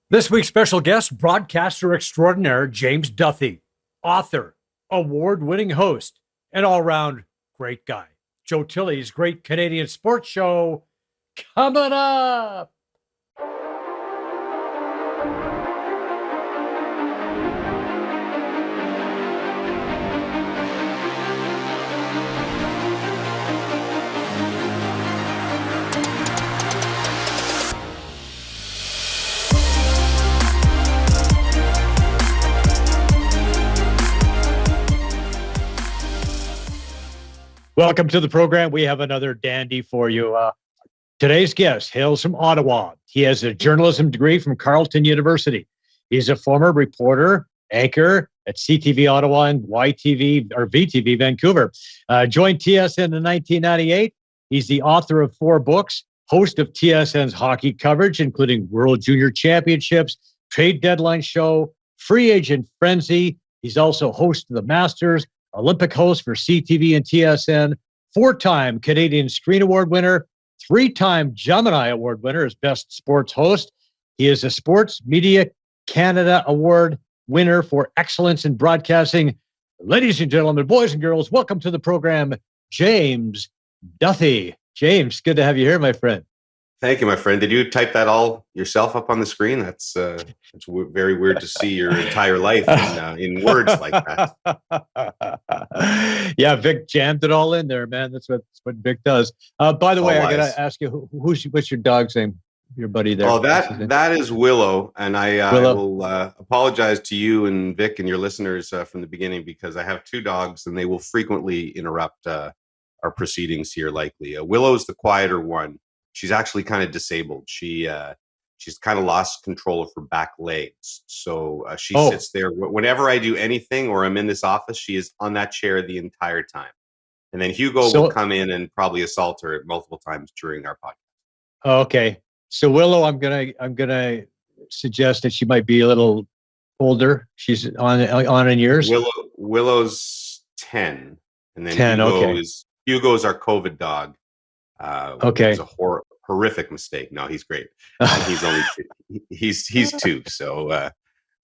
This week's special guest, broadcaster extraordinaire James Duthie, author, award-winning host, and all-round great guy. Joe Tilley's Great Canadian Sports Show coming up. Welcome to the program. We have another dandy for you. Today's guest hails from Ottawa. He has a journalism degree from Carleton University. He's a former reporter, anchor at CTV Ottawa and VTV Vancouver. Joined TSN in 1998. He's the author of 4 books, host of TSN's hockey coverage, including World Junior Championships, Trade Deadline Show, Free Agent Frenzy. He's also host of the Masters, Olympic host for CTV and TSN, 4-time Canadian Screen Award winner, 3-time Gemini Award winner as Best Sports Host. He is a Sports Media Canada Award winner for excellence in broadcasting. Ladies and gentlemen, boys and girls, welcome to the program, James Duthie. James, good to have you here, my friend. Thank you, my friend. Did you type that all yourself up on the screen? It's very weird to see your entire life in words like that. Yeah, Vic jammed it all in there, man. That's what Vic does. By the way, I got to ask you, what's your dog's name? Your buddy there. Oh, that is Willow, and I will apologize to you and Vic and your listeners from the beginning because I have 2 dogs, and they will frequently interrupt our proceedings here. Likely, Willow's the quieter one. She's actually kind of disabled. She's kind of lost control of her back legs. So she sits there. Whenever I do anything or I'm in this office, she is on that chair the entire time. And then Hugo will come in and probably assault her multiple times during our podcast. Okay. So Willow, I'm gonna suggest that she might be a little older. She's on in years. Willow's 10. And then 10, Hugo's our COVID dog. Okay. It was a horrific mistake. No, he's great. He's only he's 2. So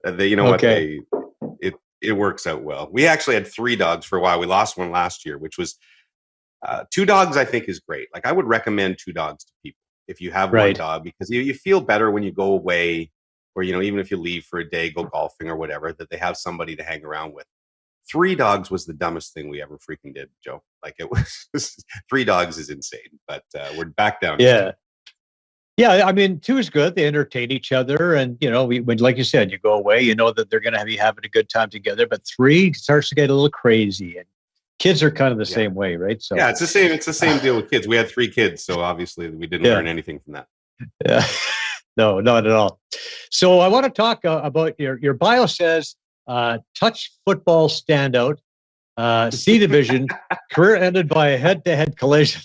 it works out well. We actually had 3 dogs for a while. We lost one last year, which was 2 dogs. I think is great. Like I would recommend 2 dogs to people if you have one dog because you feel better when you go away, or even if you leave for a day, go golfing or whatever, that they have somebody to hang around with. 3 dogs was the dumbest thing we ever freaking did, Joe. Like it was 3 dogs is insane, but we're back down. Yeah. Yeah. I mean, 2 is good. They entertain each other. And, when, like you said, you go away, you know that they're going to be having a good time together, but 3 starts to get a little crazy and kids are kind of the same way. Right. So yeah, it's the same deal with kids. We had 3 kids. So obviously we didn't learn anything from that. Yeah, no, not at all. So I want to talk about your bio says, touch football standout, C division, career ended by a head-to-head collision.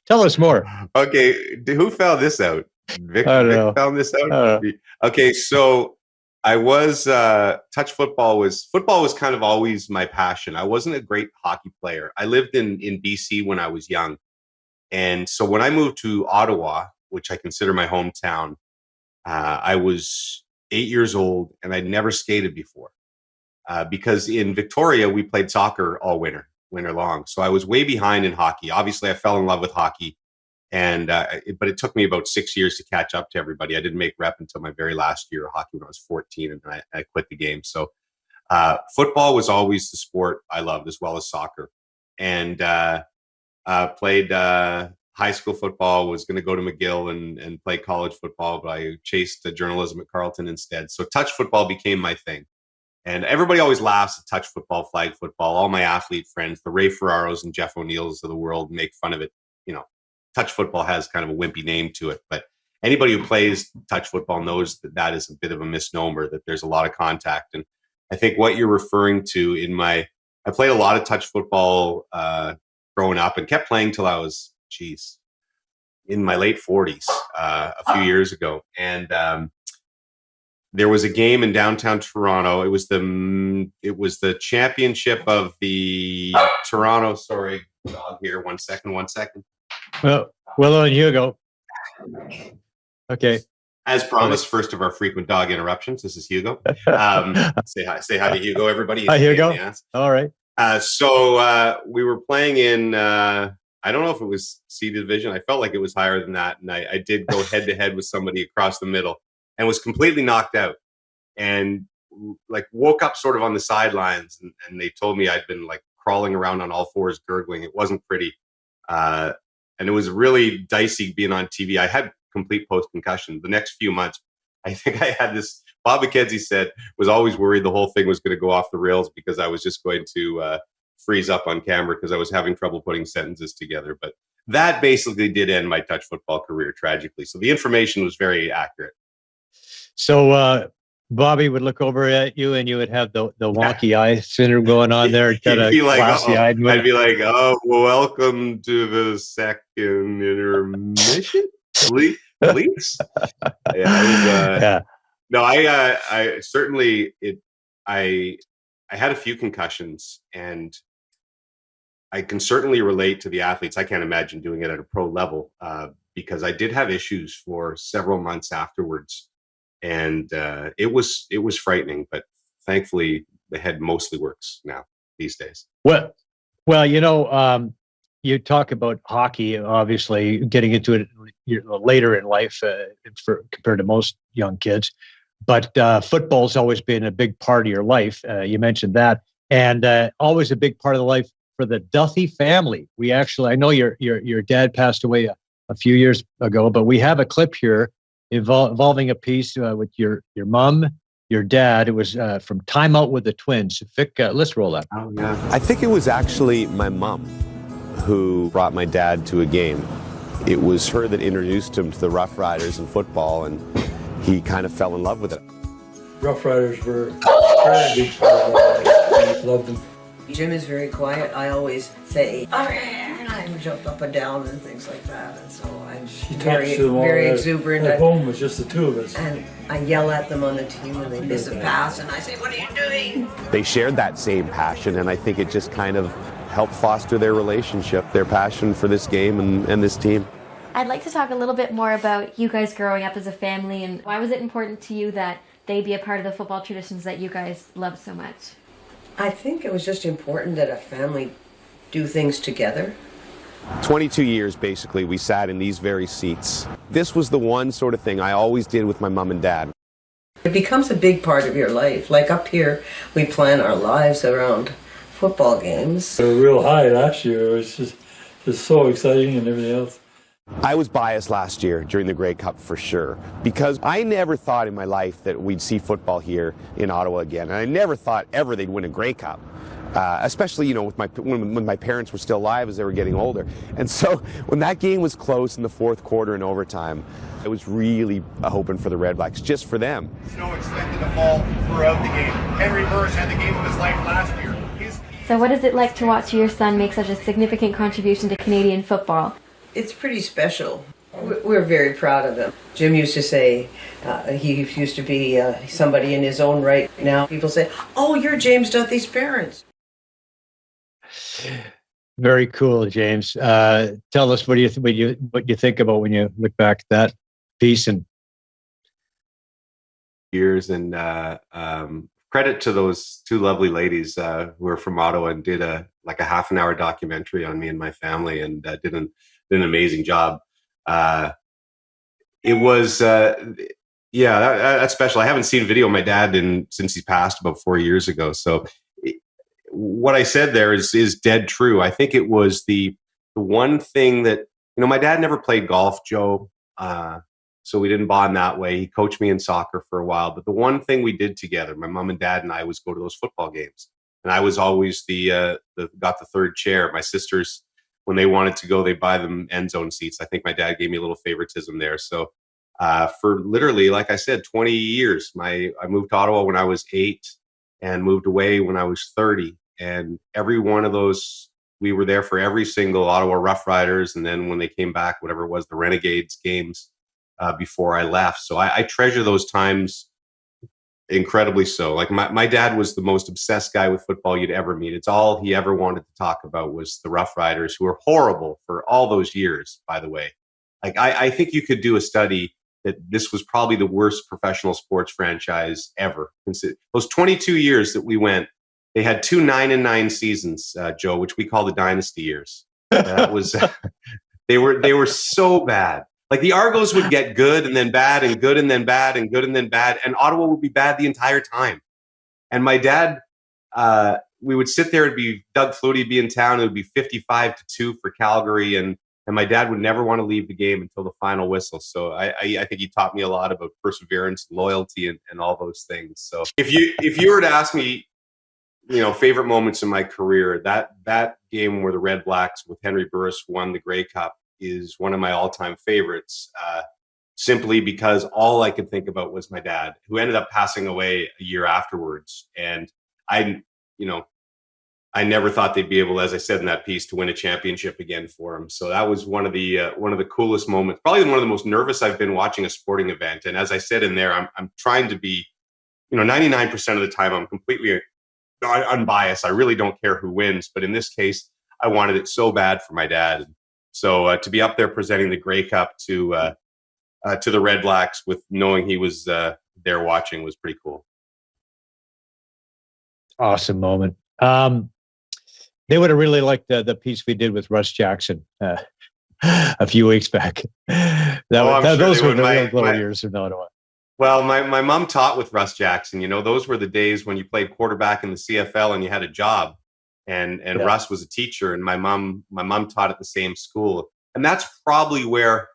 Tell us more. Okay, who found this out? Vic found this out. Okay, so I was touch football was kind of always my passion. I wasn't a great hockey player. I lived in BC when I was young, and so when I moved to Ottawa, which I consider my hometown, I was 8 years old, and I'd never skated before because in Victoria, we played soccer all winter long. So I was way behind in hockey. Obviously, I fell in love with hockey, but it took me about 6 years to catch up to everybody. I didn't make rep until my very last year of hockey when I was 14, and then I quit the game. So football was always the sport I loved as well as soccer. And played high school football, was going to go to McGill and play college football, but I chased journalism at Carleton instead. So touch football became my thing. And everybody always laughs at touch football, flag football. All my athlete friends, the Ray Ferraros and Jeff O'Neills of the world, make fun of it. Touch football has kind of a wimpy name to it, but anybody who plays touch football knows that is a bit of a misnomer, that there's a lot of contact. And I think what you're referring to I played a lot of touch football growing up and kept playing till I was, in my late 40s a few years ago. And there was a game in downtown Toronto. It was the championship of the Toronto. Sorry, dog here. One second. Well, Willow and Hugo. Okay. As promised, first of our frequent dog interruptions. This is Hugo. Say hi to Hugo, everybody. He's hi, Hugo. All right. So we were playing in, I don't know if it was C division. I felt like it was higher than that. And I did go head to head with somebody across the middle and was completely knocked out and like woke up sort of on the sidelines. And they told me I'd been like crawling around on all fours, gurgling. It wasn't pretty. And it was really dicey being on TV. I had complete post-concussion. The next few months, I think I had this, Bob McKenzie said, was always worried the whole thing was going to go off the rails because I was just going to freeze up on camera because I was having trouble putting sentences together. But that basically did end my touch football career tragically. So the information was very accurate. So Bobby would look over at you and you would have the wonky eye syndrome going on there. Kind of glassy-eyed. I'd be like, oh, welcome to the second intermission, please. Yeah. No, I certainly I had a few concussions, and I can certainly relate to the athletes. I can't imagine doing it at a pro level because I did have issues for several months afterwards, and it was frightening. But thankfully, the head mostly works now these days. Well, you talk about hockey, obviously getting into it later in life compared to most young kids. But football's always been a big part of your life. You mentioned that, and always a big part of the life for the Duthie family. I know your dad passed away a few years ago, but we have a clip here involving a piece with your mom, your dad. It was from Time Out with the Twins. Vic, let's roll that. Oh, yeah. I think it was actually my mom who brought my dad to a game. It was her that introduced him to the Rough Riders in football, and he kind of fell in love with it. Rough Riders were very big part of my life. I loved them. Jim is very quiet. I always say, and I jump up and down and things like that. And so I'm very exuberant. At home, it's just the two of us. And I yell at them on the team when they miss a pass, and I say, what are you doing? They shared that same passion, and I think it just kind of helped foster their relationship, their passion for this game and this team. I'd like to talk a little bit more about you guys growing up as a family, and why was it important to you that they be a part of the football traditions that you guys love so much? I think it was just important that a family do things together. 22 years, basically, we sat in these very seats. This was the one sort of thing I always did with my mom and dad. It becomes a big part of your life. Like up here, we plan our lives around football games. We were real high last year. It was just so exciting and everything else. I was biased last year during the Grey Cup for sure, because I never thought in my life that we'd see football here in Ottawa again, and I never thought ever they'd win a Grey Cup, especially with when my parents were still alive as they were getting older. And so when that game was close in the fourth quarter and overtime, I was really hoping for the Red Blacks, just for them. Snow expected to fall throughout the game. Henry Burris had the game of his life last year. So what is it like to watch your son make such a significant contribution to Canadian football? It's pretty special. We're very proud of him. Jim used to say, he used to be somebody in his own right. Now people say, oh, you're James Duthie's parents. Very cool, James. Tell us what you think about when you look back at that piece and years. And credit to those two lovely ladies who are from Ottawa and did a half an hour documentary on me and my family, and did an amazing job. It was that's special. I haven't seen video of my dad since he passed about 4 years ago. So what I said there is dead true. I think it was the one thing that, my dad never played golf, Joe. So we didn't bond that way. He coached me in soccer for a while. But the one thing we did together, my mom and dad and I, was go to those football games. And I was always got the third chair. My sisters, when they wanted to go, they buy them end zone seats. I think my dad gave me a little favoritism there. So for literally, like I said, 20 years, I moved to Ottawa when I was 8 and moved away when I was 30. And every one of those, we were there for every single Ottawa Rough Riders. And then when they came back, whatever it was, the Renegades games before I left. So I treasure those times incredibly so. Like my dad was the most obsessed guy with football you'd ever meet. It's all he ever wanted to talk about was the Rough Riders, who were horrible for all those years, by the way. Like I think you could do a study that this was probably the worst professional sports franchise ever. Those 22 years that we went, they had 2 9-9 seasons, Joe, which we call the dynasty years. That was they were so bad. Like the Argos would get good and then bad and good and then bad and good and then bad, and Ottawa would be bad the entire time. And my dad, we would sit there. It'd be Doug Flutie be in town. It would be 55-2 for Calgary, and my dad would never want to leave the game until the final whistle. So I think he taught me a lot about perseverance, loyalty, and all those things. So if you were to ask me, favorite moments in my career, that game where the Red Blacks with Henry Burris won the Grey Cup is one of my all-time favorites, simply because all I could think about was my dad, who ended up passing away a year afterwards. And I never thought they'd be able, as I said in that piece, to win a championship again for him. So that was one of the coolest moments, probably one of the most nervous I've been watching a sporting event. And as I said in there, I'm trying to be, 99% of the time I'm completely unbiased. I really don't care who wins, but in this case, I wanted it so bad for my dad. So to be up there presenting the Grey Cup to the Red Blacks with knowing he was there watching was pretty cool. Awesome moment. They would have really liked the piece we did with Russ Jackson a few weeks back. Those were the real glory years in Ottawa. Well, my mom taught with Russ Jackson. Those were the days when you played quarterback in the CFL and you had a job. And Russ was a teacher, and my mom taught at the same school. And that's probably where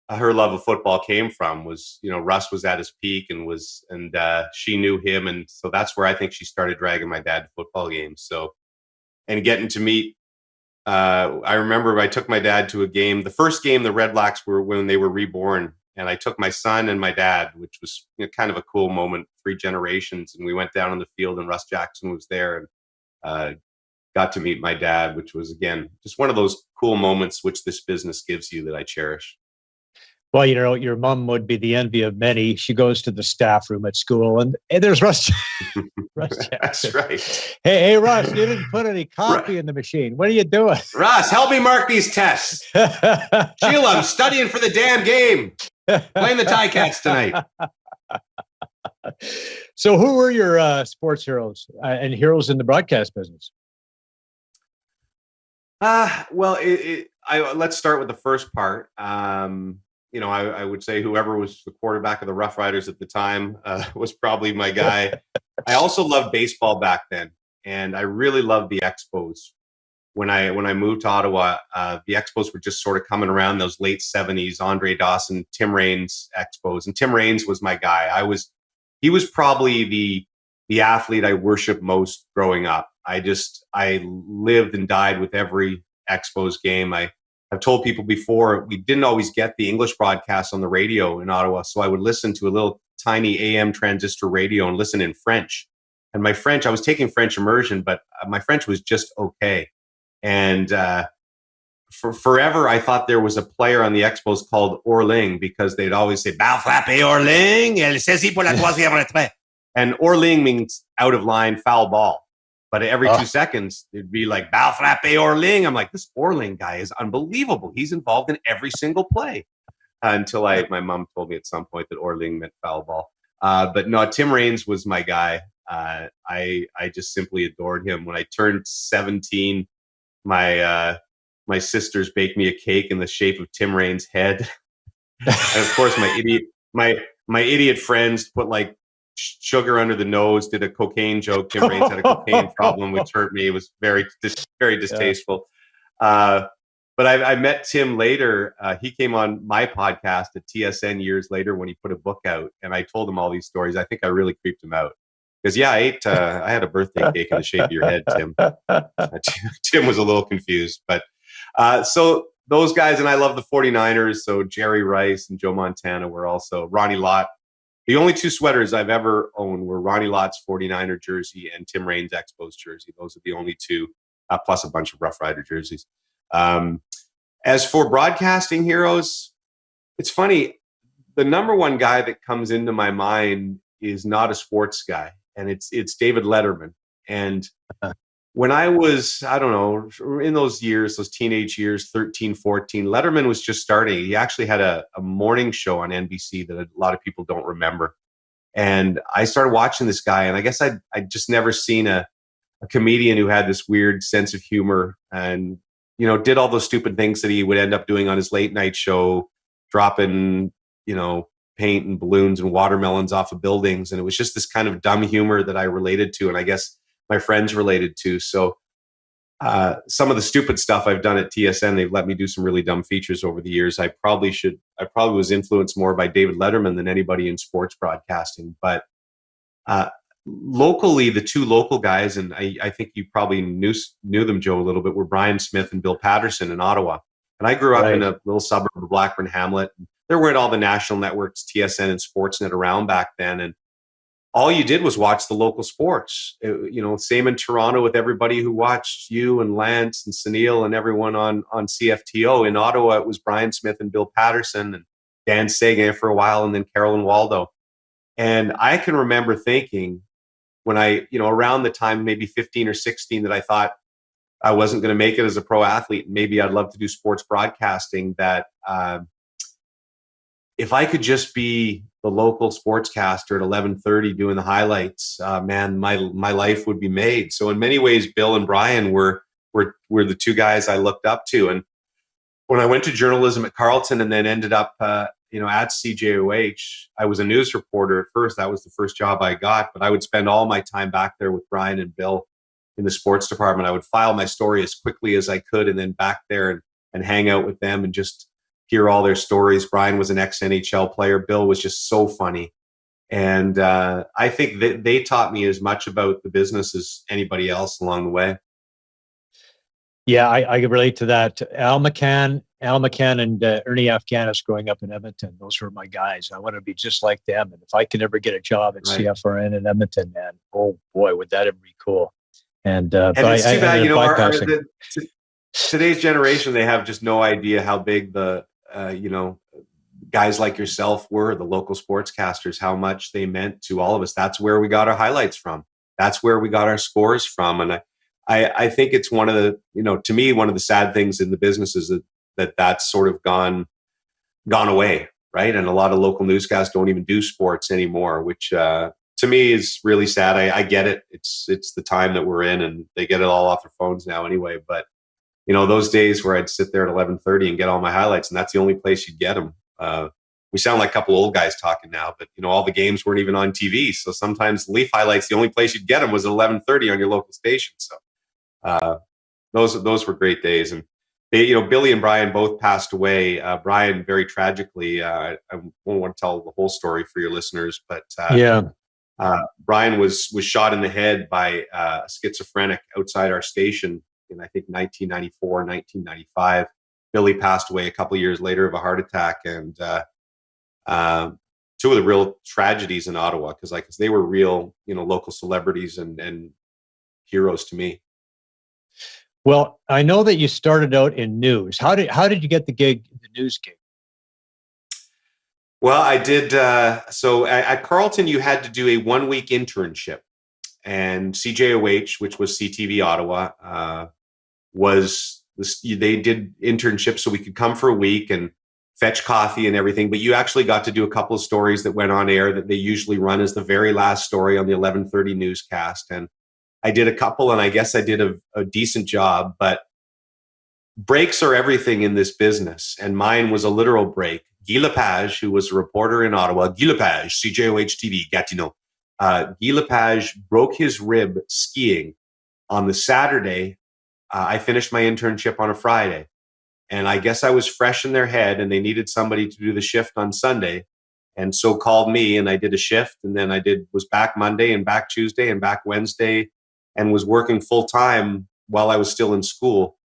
her love of football came from. Was Russ was at his peak and she knew him, and so that's where I think she started dragging my dad to football games. So, and getting to meet. I remember I took my dad to a game. The first game the Red Blacks were when they were reborn, and I took my son and my dad, which was kind of a cool moment. 3 generations, and we went down on the field, and Russ Jackson was there, and got to meet my dad, which was, again, just one of those cool moments which this business gives you that I cherish. Well, your mom would be the envy of many. She goes to the staff room at school, and there's Russ. Russ Jackson. That's right. Hey, Russ, you didn't put any coffee in the machine. What are you doing? Russ, help me mark these tests. Sheila, I'm studying for the damn game. Playing the Ticats tonight. So who were your sports heroes and heroes in the broadcast business? Well, let's start with the first part. I would say whoever was the quarterback of the Rough Riders at the time was probably my guy. I also loved baseball back then, and I really loved the Expos. When I moved to Ottawa, the Expos were just sort of coming around, those late 70s, Andre Dawson, Tim Raines Expos. And Tim Raines was my guy. He was probably the athlete I worshiped most growing up. I lived and died with every Expos game. I've told people before, we didn't always get the English broadcasts on the radio in Ottawa, so I would listen to a little tiny AM transistor radio and listen in French. And my French, I was taking French immersion, but my French was just okay. And for forever, I thought there was a player on the Expos called Orling, because they'd always say, "Bal frappé Orling, elle saisit pour la troisième retrait." And Orling means out of line, foul ball. But every 2 seconds, it'd be like, "Bal frappé Orling." I'm like, this Orling guy is unbelievable. He's involved in every single play. Until my mom told me at some point that Orling meant foul ball. But no, Tim Raines was my guy. I just simply adored him. When I turned 17, my sisters baked me a cake in the shape of Tim Raines' head. And of course, my idiot friends put like sugar under the nose, did a cocaine joke. Tim Raines had a cocaine problem, which hurt me. It was very distasteful. But I met Tim later. He came on my podcast at TSN years later when he put a book out, and I told him all these stories. I think I really creeped him out. Because, I had a birthday cake in the shape of your head, Tim. Tim was a little confused. But so those guys, and I love the 49ers. So Jerry Rice and Joe Montana were also Ronnie Lott. The only 2 sweaters I've ever owned were Ronnie Lott's 49er jersey and Tim Raines' Expos jersey. Those are the only 2, plus a bunch of Rough Rider jerseys. As for broadcasting heroes, it's funny. The number one guy that comes into my mind is not a sports guy, and it's David Letterman. And when I was, I don't know, in those years, those teenage years, 13, 14, Letterman was just starting. He actually had a morning show on NBC that a lot of people don't remember. And I started watching this guy, and I guess I'd just never seen a comedian who had this weird sense of humor and, did all those stupid things that he would end up doing on his late night show, dropping, paint and balloons and watermelons off of buildings. And it was just this kind of dumb humor that I related to. And I guess my friends related to. So some of the stupid stuff I've done at TSN, they've let me do some really dumb features over the years. I probably was influenced more by David Letterman than anybody in sports broadcasting. But locally, the two local guys, and I think you probably knew them, Joe, a little bit, were Brian Smith and Bill Patterson in Ottawa. And I grew up in a little suburb of Blackburn Hamlet. There weren't all the national networks, TSN and Sportsnet around back then. And all you did was watch the local sports. Same in Toronto with everybody who watched you and Lance and Sunil and everyone on CFTO. In Ottawa, it was Brian Smith and Bill Patterson and Dan Sagan for a while, and then Carolyn Waldo. And I can remember thinking when around the time, maybe 15 or 16, that I thought I wasn't going to make it as a pro athlete. Maybe I'd love to do sports broadcasting, that if I could just be the local sportscaster at 11:30 doing the highlights, man, my life would be made. So in many ways, Bill and Brian were the two guys I looked up to. And when I went to journalism at Carleton and then ended up, at CJOH, I was a news reporter at first. That was the first job I got. But I would spend all my time back there with Brian and Bill in the sports department. I would file my story as quickly as I could, and then back there and hang out with them and just hear all their stories. Brian was an ex-NHL player. Bill was just so funny. And I think that they taught me as much about the business as anybody else along the way. Yeah, I can relate to that. Al McCann and Ernie Afghanis growing up in Edmonton. Those were my guys. I want to be just like them. And if I can ever get a job at CFRN in Edmonton, man, oh boy, would that ever be cool. And it's too bad, today's generation, they have just no idea how big the guys like yourself were, the local sportscasters, how much they meant to all of us. That's where we got our highlights from. That's where we got our scores from. And I think it's one of the, to me, one of the sad things in the business is that's sort of gone away, right? And a lot of local newscasts don't even do sports anymore, which to me is really sad. I get it. It's the time that we're in, and they get it all off their phones now anyway. But those days where I'd sit there at 11:30 and get all my highlights, and that's the only place you'd get them. We sound like a couple old guys talking now, but all the games weren't even on TV. So sometimes Leaf highlights, the only place you'd get them was at 11:30 on your local station. So those were great days. And Billy and Brian both passed away. Brian very tragically. I won't want to tell the whole story for your listeners, but Brian was shot in the head by a schizophrenic outside our station in, I think, 1994, 1995. Billy passed away a couple of years later of a heart attack. And two of the real tragedies in Ottawa, because they were real, local celebrities and heroes to me. Well, I know that you started out in news. How did you get the news gig? Well, I did. So at Carleton, you had to do a 1-week internship, and CJOH, which was CTV Ottawa, they did internships, so we could come for a week and fetch coffee and everything. But you actually got to do a couple of stories that went on air that they usually run as the very last story on the 11:30 newscast. And I did a couple, and I guess I did a decent job. But breaks are everything in this business, and mine was a literal break. Guy Lepage, who was a reporter in Ottawa, Guy Lepage, CJOH TV, Gatineau. Guy Lepage broke his rib skiing on the Saturday. I finished my internship on a Friday, and I guess I was fresh in their head, and they needed somebody to do the shift on Sunday, and so called me, and I did a shift, and then was back Monday and back Tuesday and back Wednesday, and was working full time while I was still in school,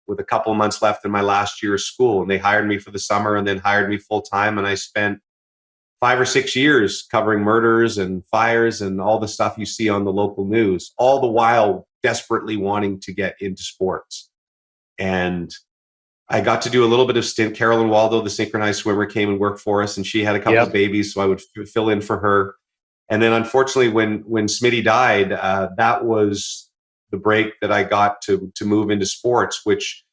with a couple of months left in my last year of school. And they hired me for the summer and then hired me full time. And I spent 5 or 6 years covering murders and fires and all the stuff you see on the local news, all the while desperately wanting to get into sports. And I got to do a little bit of stint. Carolyn Waldo, the synchronized swimmer, came and worked for us, and she had a couple of babies, so I would fill in for her. And then unfortunately, when Smitty died, that was the break that I got to move into sports, which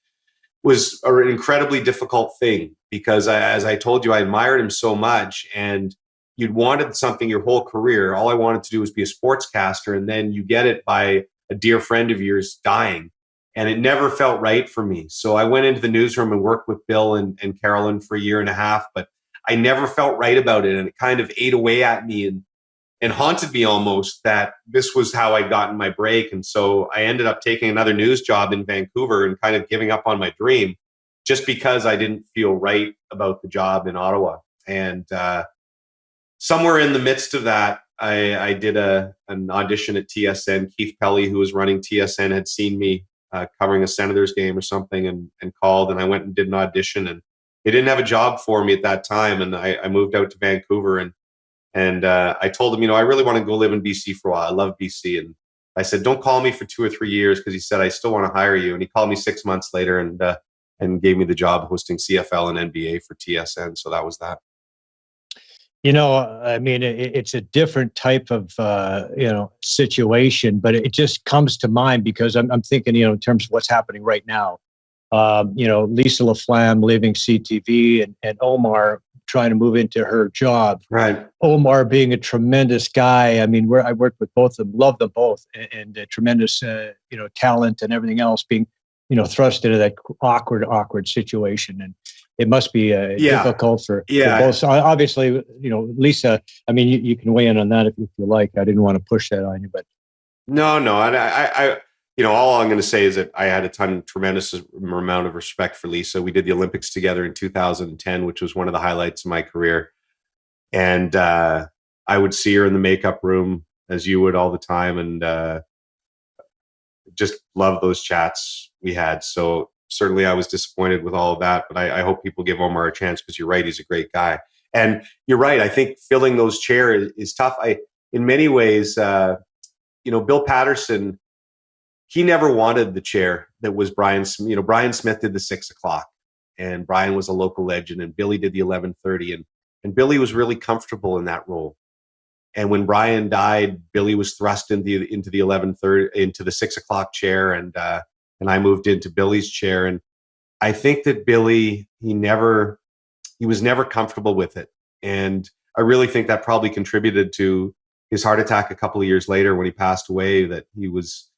was an incredibly difficult thing because as I told you, I admired him so much, and you'd wanted something your whole career. All I wanted to do was be a sportscaster, and then you get it by a dear friend of yours dying, and it never felt right for me. So I went into the newsroom and worked with Bill and Carolyn for a year and a half, but I never felt right about it, and it kind of ate away at me and haunted me almost that this was how I'd gotten my break. And so I ended up taking another news job in Vancouver and kind of giving up on my dream just because I didn't feel right about the job in Ottawa. And somewhere in the midst of that, I did an audition at TSN. Keith Pelley, who was running TSN, had seen me covering a Senators game or something and called, and I went and did an audition, and they didn't have a job for me at that time. And I moved out to Vancouver, and I told him, I really want to go live in BC for a while. I love BC. And I said, don't call me for 2 or 3 years, because he said, I still want to hire you. And he called me 6 months later and gave me the job hosting CFL and NBA for TSN. So that was that. I mean, it's a different type of, situation, but it just comes to mind because I'm thinking, in terms of what's happening right now. Lisa LaFlamme leaving CTV and Omar trying to move into her job. Right. Omar being a tremendous guy. I mean, I worked with both of them, love them both, and tremendous, talent and everything else being, thrust into that awkward situation. And it must be difficult for both. Obviously, Lisa, I mean, you can weigh in on that if you like. I didn't want to push that on you, but. No. I all I'm going to say is that I had tremendous amount of respect for Lisa. We did the Olympics together in 2010, which was one of the highlights of my career. And I would see her in the makeup room, as you would, all the time, and just love those chats we had. So certainly I was disappointed with all of that, but I hope people give Omar a chance, because you're right, he's a great guy. And you're right, I think filling those chairs is tough. In many ways, Bill Patterson, he never wanted the chair that was Brian. Brian Smith did the 6 o'clock, and Brian was a local legend, and Billy did the 11:30, and Billy was really comfortable in that role. And when Brian died, Billy was thrust into the 11:30, into the 6 o'clock chair, and I moved into Billy's chair. And I think that Billy, he was never comfortable with it, and I really think that probably contributed to his heart attack a couple of years later when he passed away. That he was.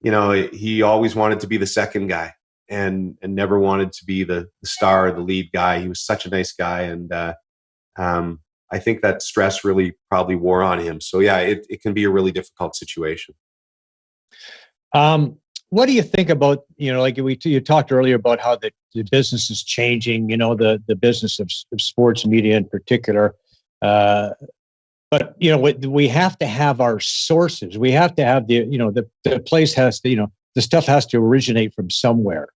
He always wanted to be the second guy and never wanted to be the star or the lead guy. He was such a nice guy. And I think that stress really probably wore on him. So, yeah, it can be a really difficult situation. What do you think about, like you talked earlier about how the business is changing, the business of sports media in particular. But, we have to have our sources. We have to have the place has to, the stuff has to originate from somewhere.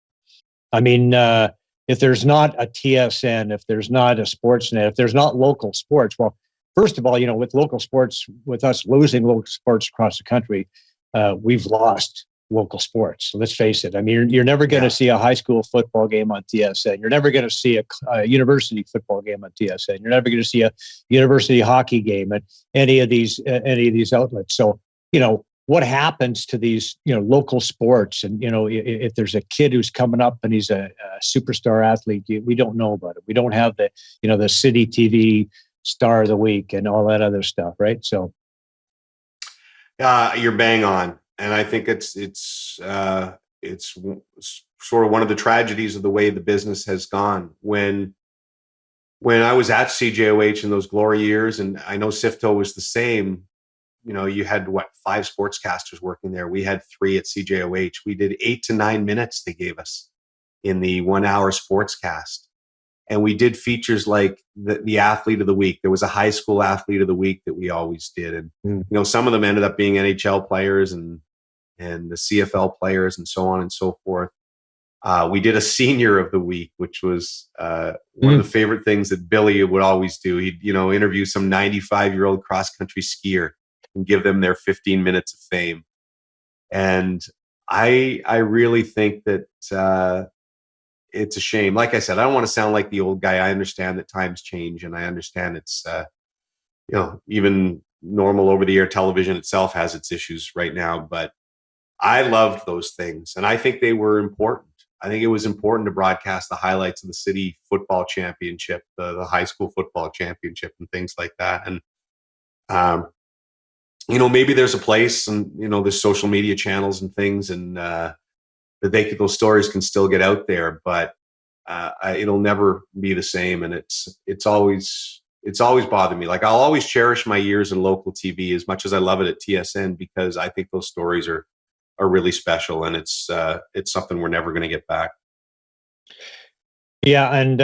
I mean, if there's not a TSN, if there's not a Sportsnet, if there's not local sports, well, first of all, with local sports, with us losing local sports across the country, we've lost local sports. So let's face it. I mean, you're never going to see a high school football game on TSN. You're never going to see a university football game on TSN. You're never going to see a university hockey game at any of these outlets. So, what happens to these, local sports? And, if there's a kid who's coming up and he's a superstar athlete, we don't know about it. We don't have the city TV star of the week and all that other stuff. Right. So. You're bang on. And I think it's sort of one of the tragedies of the way the business has gone. When I was at CJOH in those glory years, and I know Sifto was the same, you had 5 sportscasters working there. We had 3 at CJOH. We did 8 to 9 minutes they gave us in the 1 hour sportscast. And we did features like the athlete of the week. There was a high school athlete of the week that we always did. And, some of them ended up being NHL players and the CFL players and so on and so forth. We did a senior of the week, which was one of the favorite things that Billy would always do. He'd, interview some 95-year-old cross-country skier and give them their 15 minutes of fame. And I really think that it's a shame. Like I said, I don't want to sound like the old guy. I understand that times change, and I understand it's, even normal over-the-air television itself has its issues right now. But I loved those things, and I think they were important. I think it was important to broadcast the highlights of the city football championship, the high school football championship, and things like that. And maybe there's a place, and there's social media channels and things, and that those stories can still get out there, but it'll never be the same. And it's always bothered me. Like, I'll always cherish my years in local TV as much as I love it at TSN, because I think those stories are really special, and it's something we're never going to get back. Yeah. And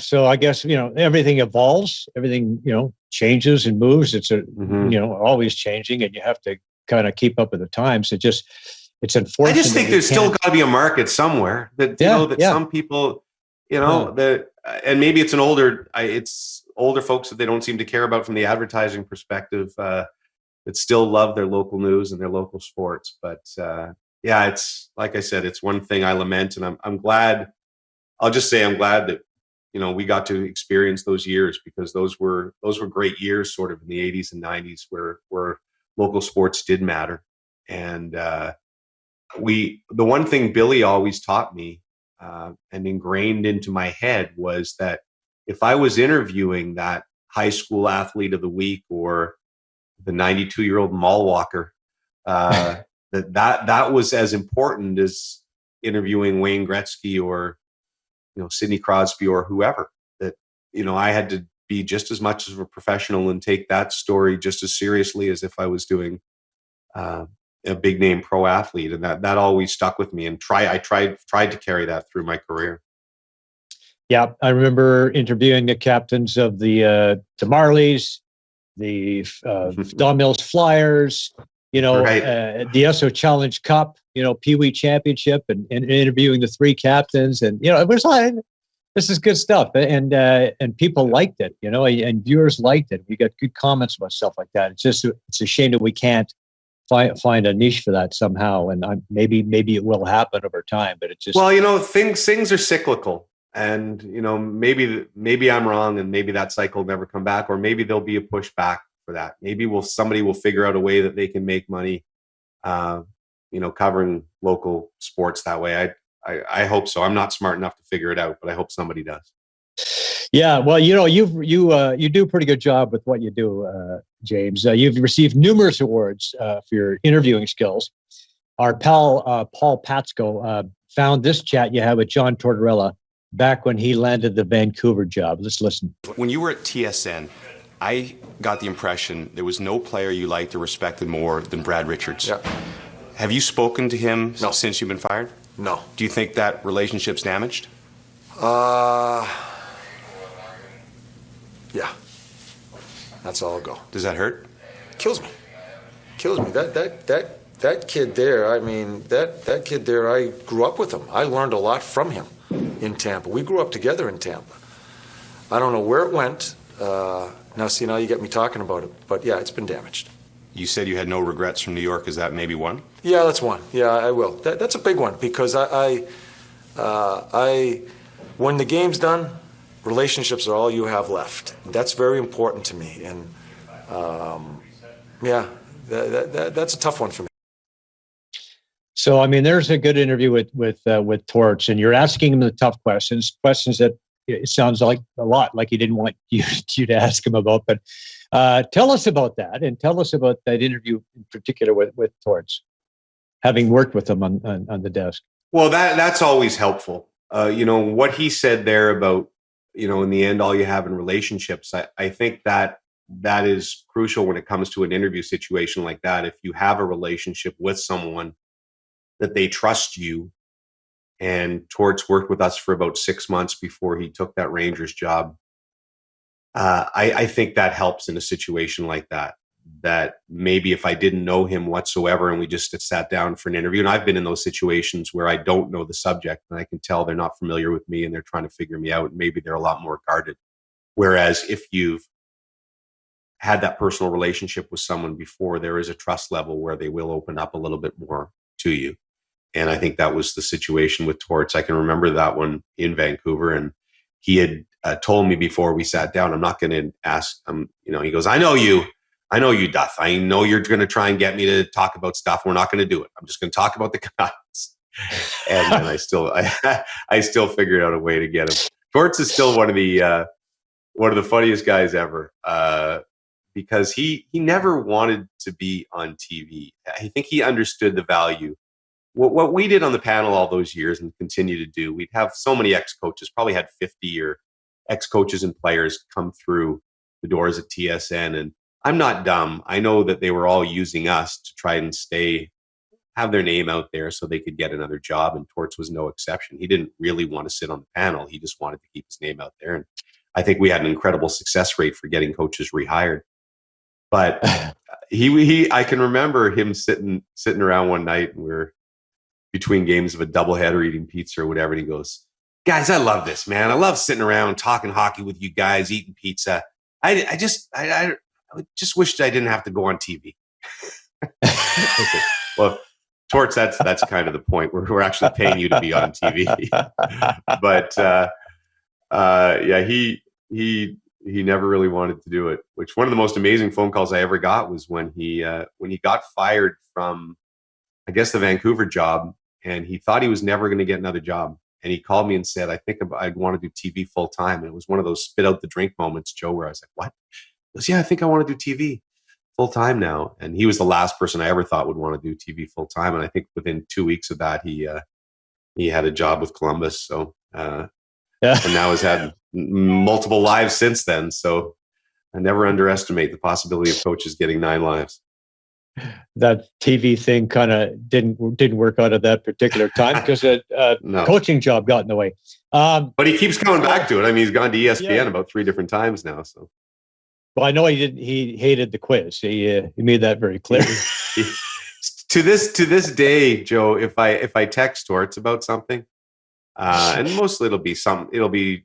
so I guess, everything evolves, everything, changes and moves. It's always changing, and you have to kind of keep up with the times. It's unfortunate. I just think there's still got to be a market somewhere that, some people, that, and maybe it's it's older folks that they don't seem to care about from the advertising perspective, that still love their local news and their local sports. But it's like I said, it's one thing I lament, and I'm glad. I'll just say I'm glad that we got to experience those years, because those were great years, sort of in the 80s and 90s, where local sports did matter. And the one thing Billy always taught me and ingrained into my head was that if I was interviewing that high school athlete of the week, or the 92-year-old mall walker, that was as important as interviewing Wayne Gretzky or Sidney Crosby or whoever. That I had to be just as much of a professional and take that story just as seriously as if I was doing a big name pro athlete, and that always stuck with me. And I tried to carry that through my career. Yeah, I remember interviewing the captains of the Marlies, the Don Mills Flyers, right. The ESO Challenge Cup, Pee Wee Championship, and interviewing the three captains, and it was like, this is good stuff, and people liked it, and viewers liked it. We got good comments about stuff like that. It's a shame that we can't find a niche for that somehow, and maybe it will happen over time, but it just things are cyclical. And, maybe I'm wrong, and maybe that cycle will never come back, or maybe there'll be a pushback for that. Maybe somebody will figure out a way that they can make money, covering local sports that way. I hope so. I'm not smart enough to figure it out, but I hope somebody does. Yeah. Well, you do a pretty good job with what you do, James. You've received numerous awards for your interviewing skills. Our pal, Paul Patsko, found this chat you had with John Tortorella back when he landed the Vancouver job. Let's listen. When you were at TSN, I got the impression there was no player you liked or respected more than Brad Richards. Yeah. Have you spoken to him since you've been fired? No. Do you think that relationship's damaged? Yeah. That's all I'll go. Does that hurt? Kills me. That kid there, that kid there, I grew up with him. I learned a lot from him in Tampa. We grew up together in Tampa. I don't know where it went. Now you get me talking about it. But yeah, it's been damaged. You said you had no regrets from New York. Is that maybe one? Yeah, that's one. Yeah, I will. That's a big one, because I when the game's done, relationships are all you have left. That's very important to me. And that's a tough one for me. So, there's a good interview with Torts, and you're asking him the tough questions that it sounds like a lot like he didn't want you to ask him about. But tell us about that, and tell us about that interview in particular with Torts, having worked with him on the desk. Well, that's always helpful. What he said there about, in the end, all you have in relationships, I think that is crucial when it comes to an interview situation like that. If you have a relationship with someone, that they trust you. And Torts worked with us for about 6 months before he took that Rangers job. I think that helps in a situation like that. That maybe if I didn't know him whatsoever and we just sat down for an interview, and I've been in those situations where I don't know the subject and I can tell they're not familiar with me and they're trying to figure me out, and maybe they're a lot more guarded. Whereas if you've had that personal relationship with someone before, there is a trust level where they will open up a little bit more to you. And I think that was the situation with Torts. I can remember that one in Vancouver, and he had told me before we sat down, I'm not going to ask him, he goes, I know you. I know you, Duth. I know you're going to try and get me to talk about stuff. We're not going to do it. I'm just going to talk about the guys. And then I still figured out a way to get him. Torts is still one of the funniest guys ever, because he never wanted to be on TV. I think he understood the value. What we did on the panel all those years and continue to do, we'd have so many ex-coaches, probably had 50 or ex-coaches and players come through the doors at TSN. And I'm not dumb. I know that they were all using us to try and have their name out there so they could get another job. And Torts was no exception. He didn't really want to sit on the panel. He just wanted to keep his name out there. And I think we had an incredible success rate for getting coaches rehired. But I can remember him sitting around one night, and we were between games of a doubleheader eating pizza or whatever. And he goes, "Guys, I love this, man. I love sitting around talking hockey with you guys, eating pizza. I just wished I didn't have to go on TV." I said, well, Torts, that's kind of the point. We're actually paying you to be on TV. But yeah, he never really wanted to do it. Which, one of the most amazing phone calls I ever got was when he got fired from, I guess, the Vancouver job, and he thought he was never going to get another job. And he called me and said, "I think I'd want to do TV full time." And it was one of those spit out the drink moments, Joe, where I was like, "What?" He goes, "Yeah, I think I want to do TV full time now." And he was the last person I ever thought would want to do TV full time. And I think within 2 weeks of that, he had a job with Columbus. So, and now has had multiple lives since then. So I never underestimate the possibility of coaches getting 9 lives. That TV thing kind of didn't work out at that particular time because a coaching job got in the way. But he keeps coming back to it. I mean, he's gone to ESPN about 3 different times now. So, well, I know he didn't. He hated the quiz. He made that very clear. To this day, Joe, if I text Torts about something, and mostly it'll be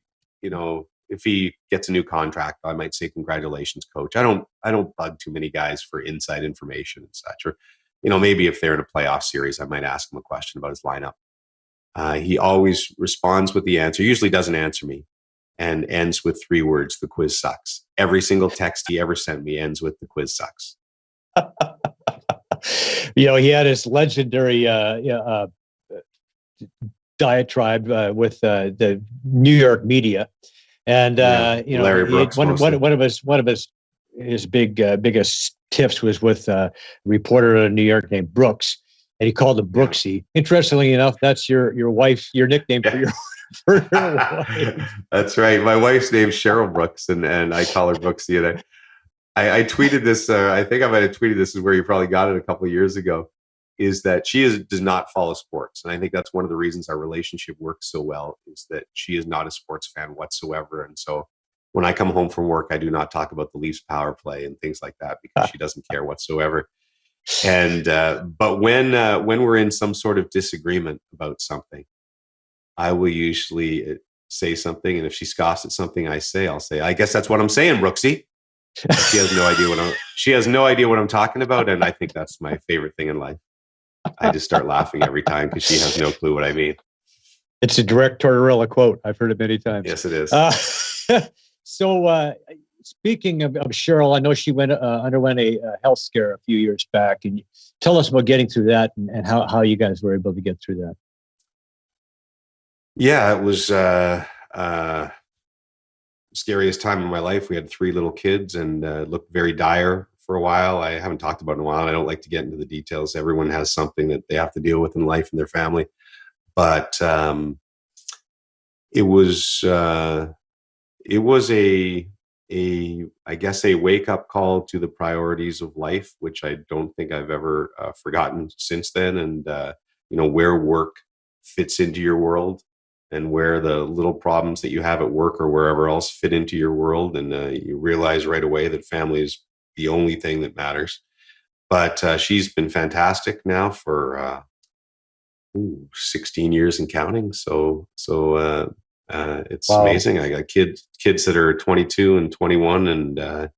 if he gets a new contract, I might say, "Congratulations, coach." I don't bug too many guys for inside information and such. Or, maybe if they're in a playoff series, I might ask him a question about his lineup. He always responds with the answer. Usually doesn't answer me, and ends with 3 words: "The quiz sucks." Every single text he ever sent me ends with "The quiz sucks." He had his legendary diatribe with the New York media. And Larry Brooks, one of his biggest tips was with a reporter in New York named Brooks, and he called him Brooksy. Interestingly enough, that's your nickname for your wife. That's right. My wife's name's Cheryl Brooks, and I call her Brooksy. And I tweeted this. I think I might have tweeted this, is where you probably got it a couple of years ago. Is that she does not follow sports. And I think that's one of the reasons our relationship works so well, is that she is not a sports fan whatsoever. And so when I come home from work, I do not talk about the Leafs power play and things like that, because she doesn't care whatsoever. And but when we're in some sort of disagreement about something, I will usually say something. And if she scoffs at something I'll say, "I guess that's what I'm saying, Brooksy." She has no idea what I'm talking about. And I think that's my favorite thing in life. I just start laughing every time because she has no clue what I mean. It's a direct Tortorella quote. I've heard it many times. Yes, it is. So speaking of Cheryl, I know she underwent a health scare a few years back. And tell us about getting through that and how you guys were able to get through that. Yeah, it was scariest time in my life. We had 3 little kids and looked very dire for a while. I haven't talked about it in a while. I don't like to get into the details. Everyone has something that they have to deal with in life and their family. But it was a I guess a wake up call to the priorities of life, which I don't think I've ever forgotten since then. And where work fits into your world, and where the little problems that you have at work or wherever else fit into your world. And you realize right away that family is the only thing that matters. But she's been fantastic now for 16 years and counting. So it's wow. Amazing. I got kids that are 22 and 21 and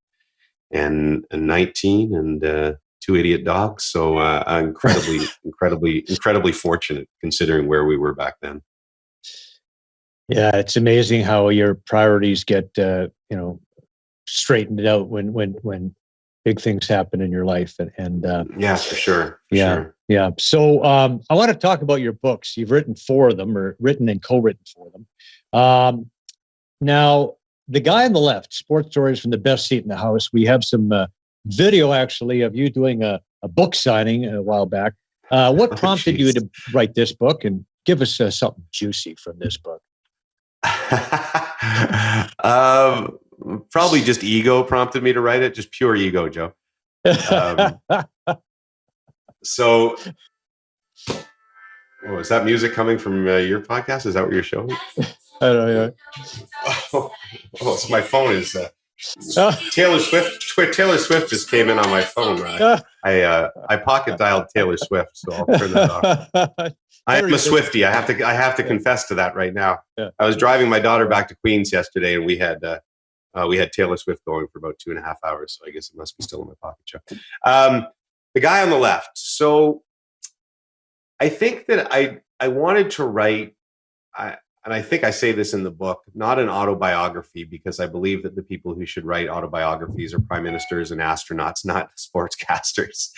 19 and 2 idiot dogs. So I'm incredibly fortunate considering where we were back then. Yeah, it's amazing how your priorities get straightened out when big things happen in your life. And yeah, for sure. Yeah. So I want to talk about your books. You've written 4 of them, or written and co-written 4 of them. Now, the guy on the left, Sports Stories from the Best Seat in the House. We have some video, actually, of you doing a book signing a while back. What prompted you to write this book? And give us something juicy from this book. Probably just ego prompted me to write it. Just pure ego, Joe. So, is that music coming from your podcast? Is that what you're showing? I don't know. So my phone is Taylor Swift. Taylor Swift just came in on my phone. I pocket dialed Taylor Swift, so I'll turn that off. I am a Swiftie. I have to confess to that right now. Yeah. I was driving my daughter back to Queens yesterday, and we had Taylor Swift going for about 2.5 hours. So I guess it must be still in my pocket, Joe. The guy on the left. So I think that I wanted to write, and I think I say this in the book, not an autobiography, because I believe that the people who should write autobiographies are prime ministers and astronauts, not sportscasters.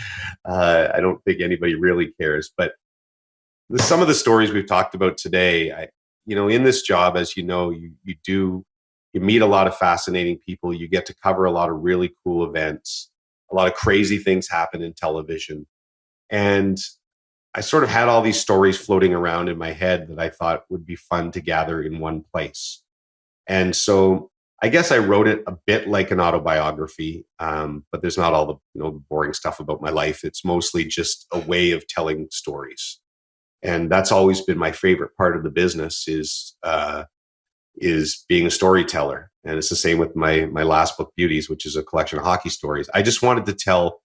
I don't think anybody really cares. But some of the stories we've talked about today, in this job, as you know, you meet a lot of fascinating people. You get to cover a lot of really cool events. A lot of crazy things happen in television. And I sort of had all these stories floating around in my head that I thought would be fun to gather in one place. And so I guess I wrote it a bit like an autobiography, but there's not all the boring stuff about my life. It's mostly just a way of telling stories. And that's always been my favorite part of the business is being a storyteller. And it's the same with my last book, Beauties, which is a collection of hockey stories. I just wanted to tell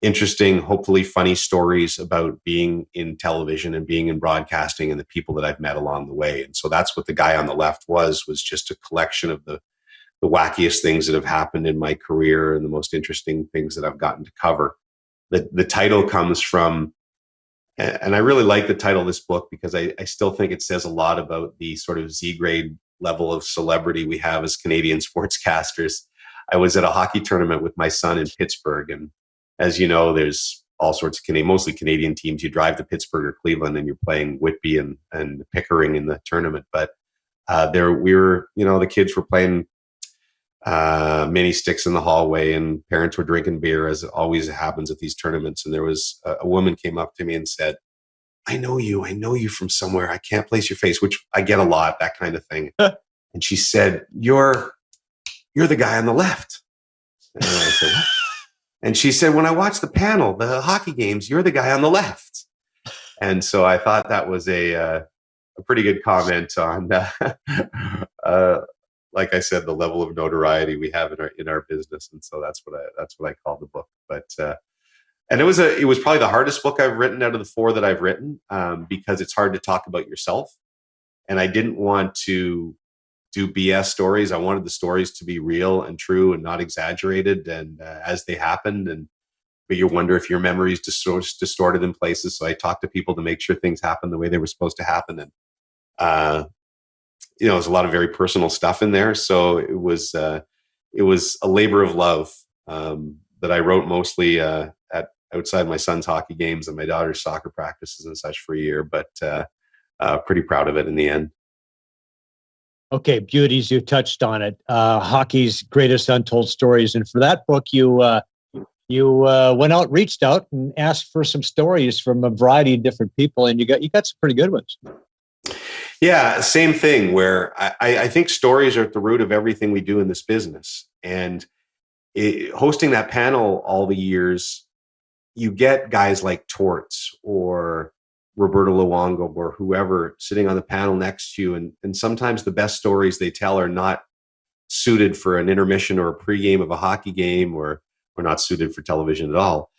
interesting, hopefully funny stories about being in television and being in broadcasting and the people that I've met along the way. And so that's what the guy on the left was just a collection of the wackiest things that have happened in my career and the most interesting things that I've gotten to cover. The title comes from, and I really like the title of this book because I still think it says a lot about the sort of Z-grade level of celebrity we have as Canadian sportscasters. I was at a hockey tournament with my son in Pittsburgh, and as you know, there's all sorts of mostly Canadian teams. You drive to Pittsburgh or Cleveland and you're playing Whitby and Pickering in the tournament. But the kids were playing mini sticks in the hallway and parents were drinking beer, as it always happens at these tournaments. And there was a woman came up to me and said, I know you from somewhere. I can't place your face, which I get a lot, that kind of thing. And she said, you're the guy on the left. And I said, what? And she said, when I watch the panel, the hockey games, you're the guy on the left. And so I thought that was a pretty good comment on, like I said, the level of notoriety we have in our business. And so that's what I call the book. But and it was probably the hardest book I've written out of the 4 that I've written, because it's hard to talk about yourself. And I didn't want to do BS stories. I wanted the stories to be real and true and not exaggerated and as they happened. But you wonder if your memory is distorted in places. So I talked to people to make sure things happened the way they were supposed to happen. And there's a lot of very personal stuff in there. So it was a labor of love that I wrote mostly outside my son's hockey games and my daughter's soccer practices and such for a year. But pretty proud of it in the end. Okay, Beauties, you touched on it. Hockey's greatest untold stories, and for that book, you went out, reached out, and asked for some stories from a variety of different people, and you got some pretty good ones. Yeah, same thing. Where I think stories are at the root of everything we do in this business, and hosting that panel all the years, you get guys like Torts or Roberto Luongo or whoever sitting on the panel next to you. And sometimes the best stories they tell are not suited for an intermission or a pregame of a hockey game or not suited for television at all.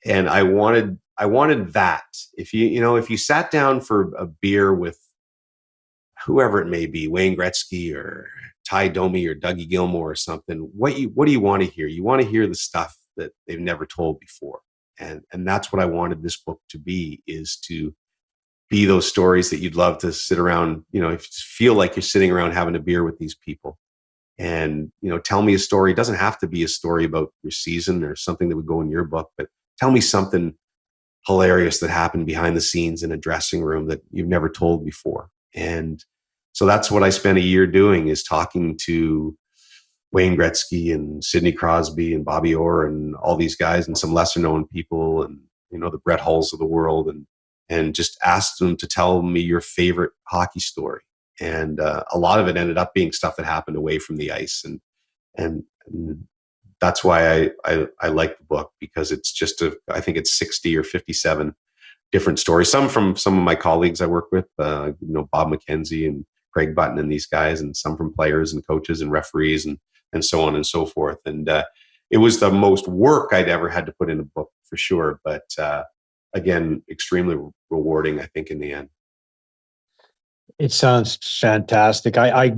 And I wanted that. If you sat down for a beer with whoever it may be, Wayne Gretzky or Ty Domi or Dougie Gilmore or something, what do you want to hear? You want to hear the stuff that they've never told before. And that's what I wanted this book to be, is to be those stories that you'd love to sit around, if you feel like you're sitting around having a beer with these people. and, tell me a story. It doesn't have to be a story about your season or something that would go in your book, but tell me something hilarious that happened behind the scenes in a dressing room that you've never told before. And so that's what I spent a year doing, is talking to Wayne Gretzky and Sidney Crosby and Bobby Orr and all these guys and some lesser known people and, the Brett Hulls of the world, and just asked them to tell me your favorite hockey story. And a lot of it ended up being stuff that happened away from the ice. And that's why I like the book, because it's just I think it's 60 or 57 different stories. Some from some of my colleagues I work with, Bob McKenzie and Craig Button and these guys, and some from players and coaches and referees and so on and so forth. And it was the most work I'd ever had to put in a book, for sure. But again, extremely rewarding, I think, in the end. It sounds fantastic. I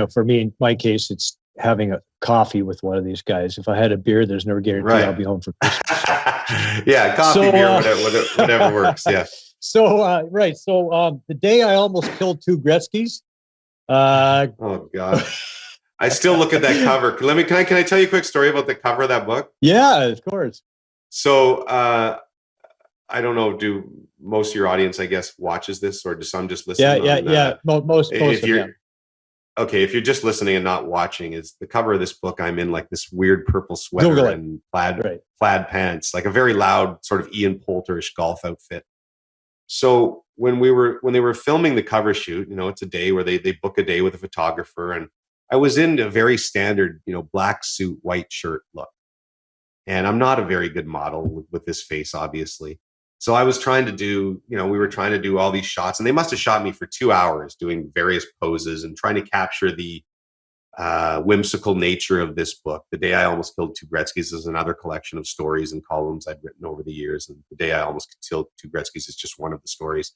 for me, in my case, it's having a coffee with one of these guys. If I had a beer, there's never guarantee I'll be home for Christmas. Yeah, coffee, beer, whatever works. Yeah. So the day I almost killed two Gretzkys. Oh God. I still look at that cover. Can I tell you a quick story about the cover of that book? Yeah, of course. So I don't know, do most of your audience, I guess, watches this, or do some just listen? Yeah. Most of them. Okay, if you're just listening and not watching, is the cover of this book. I'm in like this weird purple sweater and plaid pants, like a very loud sort of Ian Poulterish golf outfit. So when they were filming the cover shoot, it's a day where they book a day with a photographer, and I was in a very standard, black suit, white shirt look. And I'm not a very good model with this face, obviously. So I was trying to do, we were trying to do all these shots, and they must have shot me for 2 hours doing various poses and trying to capture the whimsical nature of this book. The Day I Almost Killed Two Gretzkys is another collection of stories and columns I'd written over the years. And The Day I Almost Killed Two Gretzkys is just one of the stories.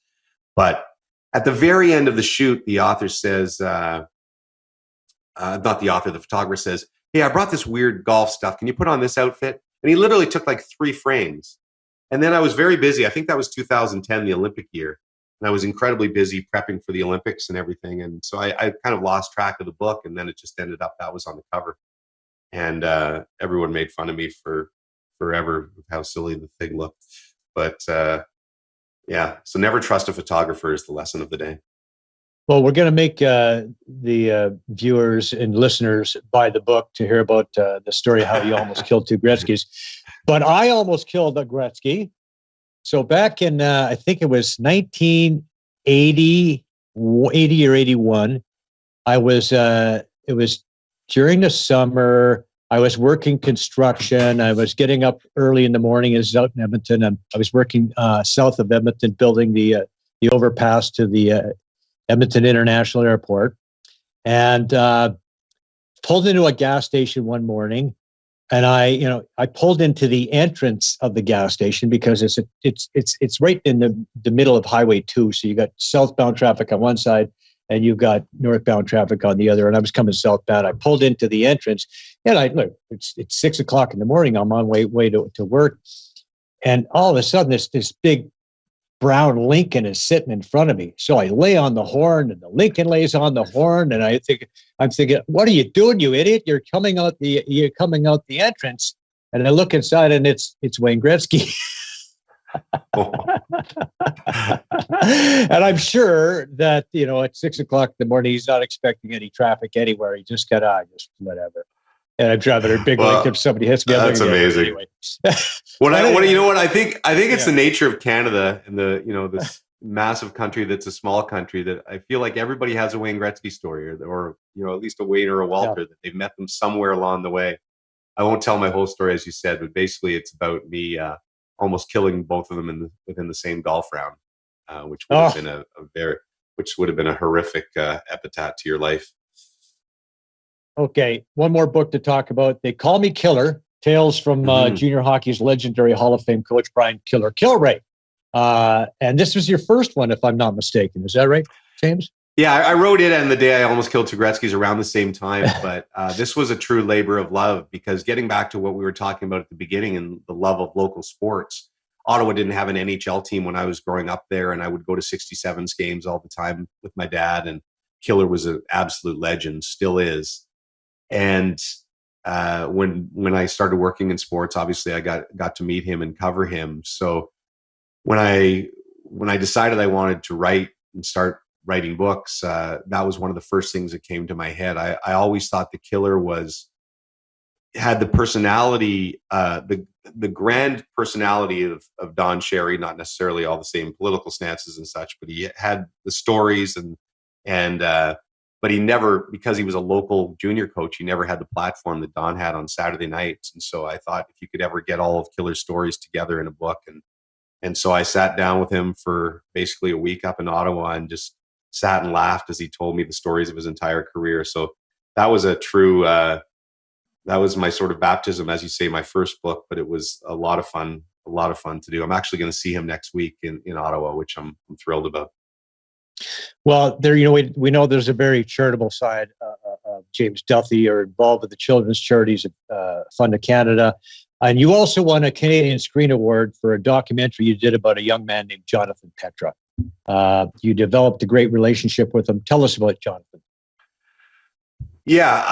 But at the very end of the shoot, the author says, not the author, the photographer says, "Hey, I brought this weird golf stuff. Can you put on this outfit?" And he literally took like 3 frames. And then I was very busy. I think that was 2010, the Olympic year. And I was incredibly busy prepping for the Olympics and everything. And so I kind of lost track of the book. And then it just ended up that was on the cover. And everyone made fun of me for forever with how silly the thing looked. But yeah, so never trust a photographer is the lesson of the day. Well, we're going to make the viewers and listeners buy the book to hear about the story of how you almost killed two Gretzkys. But I almost killed a Gretzky. So back in, I think it was 1980 or 81, it was during the summer. I was working construction. I was getting up early in the morning. It was out in Edmonton. And I was working south of Edmonton, building the overpass to the Edmonton International Airport, and pulled into a gas station one morning. And I pulled into the entrance of the gas station because it's right in the middle of Highway 2. So you got southbound traffic on one side and you've got northbound traffic on the other. And I was coming southbound. I pulled into the entrance, and it's 6 o'clock in the morning. I'm on way to work, and all of a sudden this big brown Lincoln is sitting in front of me. So I lay on the horn, and the Lincoln lays on the horn, and I'm thinking, what are you doing, you idiot? You're coming out the entrance. And I look inside, and it's Wayne Gretzky. And I'm sure that, at 6 o'clock in the morning, he's not expecting any traffic anywhere. He just got just whatever. And I'm driving a big Lincoln. Somebody hits me. That's amazing. Anyway. I think it's the nature of Canada and this massive country that's a small country, that I feel like everybody has a Wayne Gretzky story, or at least a Wayne or a Walter, that they've met them somewhere along the way. I won't tell my whole story, as you said, but basically it's about me almost killing both of them within the same golf round, which would have been a horrific epitaph to your life. Okay, one more book to talk about. They Call Me Killer, Tales from Junior Hockey's legendary Hall of Fame coach, Brian Killer Kilray. And this was your first one, if I'm not mistaken. Is that right, James? Yeah, I wrote it on The Day I Almost Killed Two Gretzkys around the same time. But this was a true labor of love, because getting back to what we were talking about at the beginning and the love of local sports, Ottawa didn't have an NHL team when I was growing up there, and I would go to 67s games all the time with my dad, and Killer was an absolute legend, still is. And when I started working in sports, obviously I got to meet him and cover him. So when I decided I wanted to write and start writing books, that was one of the first things that came to my head. I always thought the killer had the personality, the grand personality of Don Cherry, not necessarily all the same political stances and such, but he had the stories but he never, because he was a local junior coach, he never had the platform that Don had on Saturday nights. And so I thought, if you could ever get all of Killer's stories together in a book, and so I sat down with him for basically a week up in Ottawa and just sat and laughed as he told me the stories of his entire career. So that was that was my sort of baptism, as you say, my first book, but it was a lot of fun to do. I'm actually going to see him next week in Ottawa, which I'm thrilled about. Well, there, we know there's a very charitable side of James Duthie. You're involved with the children's charities, Fund of Canada. And you also won a Canadian Screen Award for a documentary you did about a young man named Jonathan Petra. You developed a great relationship with him. Tell us about Jonathan. Yeah,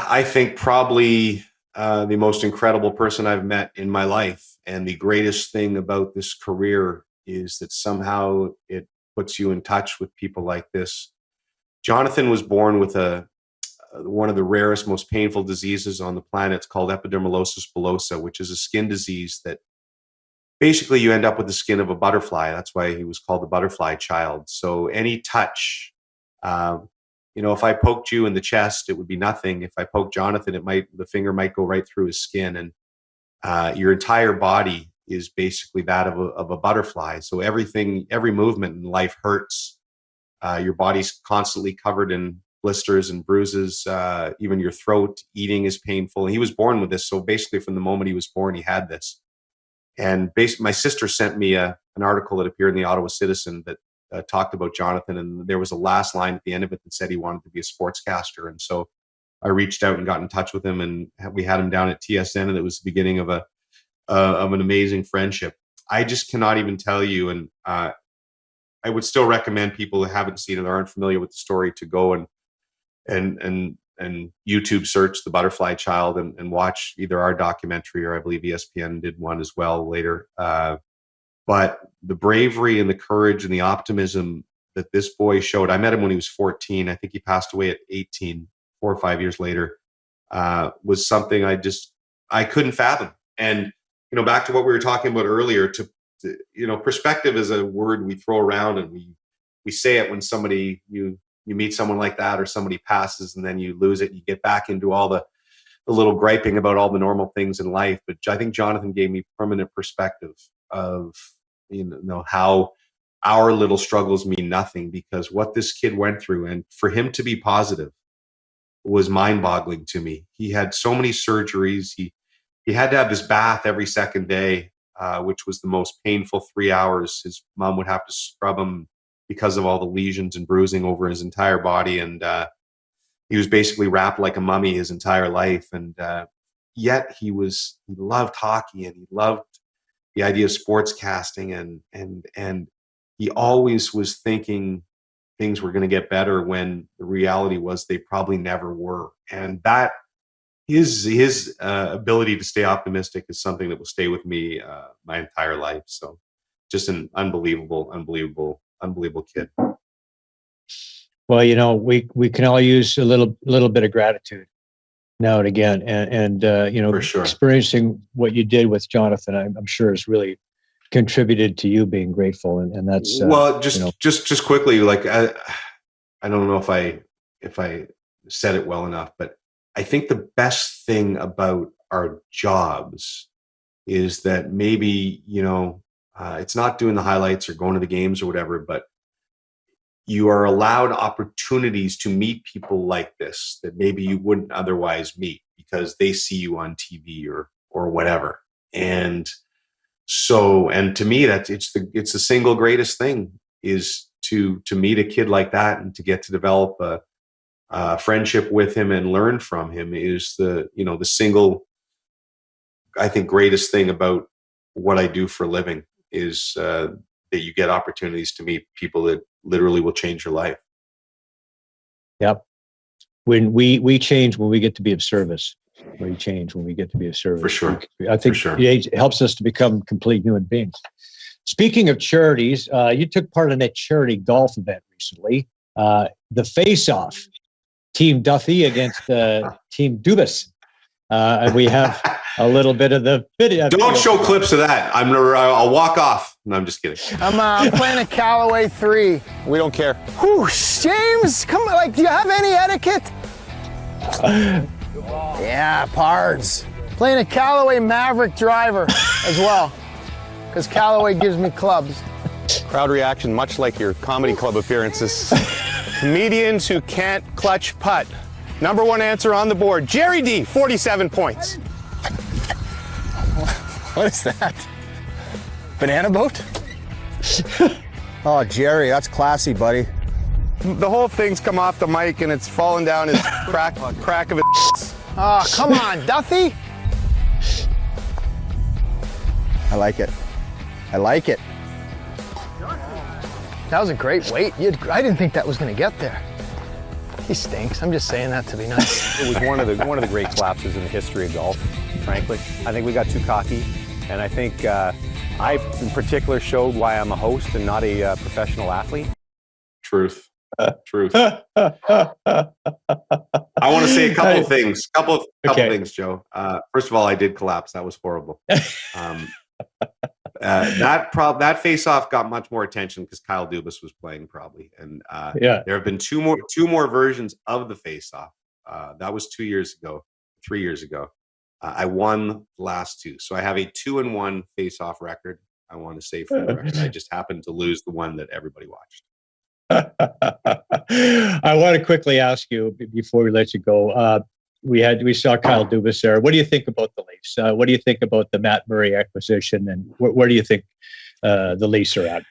I think probably the most incredible person I've met in my life. And the greatest thing about this career is that somehow it puts you in touch with people like this. Jonathan was born with one of the rarest, most painful diseases on the planet. It's called epidermolysis bullosa, which is a skin disease that basically you end up with the skin of a butterfly. That's why he was called the butterfly child. So any touch, if I poked you in the chest, it would be nothing. If I poked Jonathan, the finger might go right through his skin, and your entire body is basically that of a butterfly. So every movement in life hurts. Your body's constantly covered in blisters and bruises. Even your throat, eating is painful. And he was born with this. So basically from the moment he was born, he had this. And my sister sent me an article that appeared in the Ottawa Citizen that talked about Jonathan. And there was a last line at the end of it that said he wanted to be a sportscaster. And so I reached out and got in touch with him, and we had him down at TSN, and it was the beginning of an amazing friendship. I just cannot even tell you. And I would still recommend people who haven't seen it or aren't familiar with the story to go and YouTube search The Butterfly Child and watch either our documentary, or I believe ESPN did one as well later. But the bravery and the courage and the optimism that this boy showed. I met him when he was 14. I think he passed away at 18, 4 or 5 years later, was something I couldn't fathom. And back to what we were talking about earlier, perspective is a word we throw around, and we say it when somebody, you meet someone like that, or somebody passes and then you lose it. You get back into all the little griping about all the normal things in life. But I think Jonathan gave me permanent perspective of, how our little struggles mean nothing, because what this kid went through, and for him to be positive, was mind-boggling to me. He had so many surgeries. He had to have this bath every second day, which was the most painful 3 hours. His mom would have to scrub him because of all the lesions and bruising over his entire body. And he was basically wrapped like a mummy his entire life. And yet he loved hockey, and he loved the idea of sportscasting. And he always was thinking things were going to get better, when the reality was they probably never were. And that his ability to stay optimistic is something that will stay with me my entire life. So just an unbelievable kid. Well, we can all use a little bit of gratitude now and again, and For sure. Experiencing what you did with Jonathan, I'm sure has really contributed to you being grateful, and that's just quickly, like I don't know if I said it well enough, but I think the best thing about our jobs is that maybe, it's not doing the highlights or going to the games or whatever, but you are allowed opportunities to meet people like this that maybe you wouldn't otherwise meet, because they see you on TV or whatever. And so, and to me, it's the single greatest thing, is to meet a kid like that and to get to develop a friendship with him and learn from him, is the single, I think, greatest thing about what I do for a living, is that you get opportunities to meet people that literally will change your life. Yep. when we change when we get to be of service. We change when we get to be of service. For sure. I think it helps us to become complete human beings. Speaking of charities, you took part in a charity golf event recently. The FaceOff, Team Duthie against Team Dubas. And we have a little bit of the video. Don't show clips of that. I'll walk off. No, I'm just kidding. I'm playing a Callaway 3. We don't care. Whew, James, come on, do you have any etiquette? Yeah, pards. Playing a Callaway Maverick driver as well, because Callaway gives me clubs. Crowd reaction, much like your comedy club appearances. Comedians who can't clutch putt. Number one answer on the board, Jerry D, 47 points. What is that? Banana boat? Oh, Jerry, that's classy, buddy. The whole thing's come off the mic and it's fallen down his crack of his. Oh, come on, Duthie. I like it. I like it. That was a great weight. I didn't think that was going to get there. He stinks. I'm just saying that to be nice. It was one of the great collapses in the history of golf, frankly. I think we got too cocky, and I think I, in particular, showed why I'm a host and not a professional athlete. Truth. Truth. I want to say a couple of things. Couple things, Joe. First of all, I did collapse. That was horrible. That face-off got much more attention because Kyle Dubas was playing probably, and there have been two more versions of the face-off. That was 3 years ago. I won the last two, so I have a 2-1 face-off record. I want to say for the record, I just happened to lose the one that everybody watched. I want to quickly ask you before we let you go. We saw Kyle Dubas there. What do you think about the Leafs? What do you think about the Matt Murray acquisition, and where do you think the Leafs are at?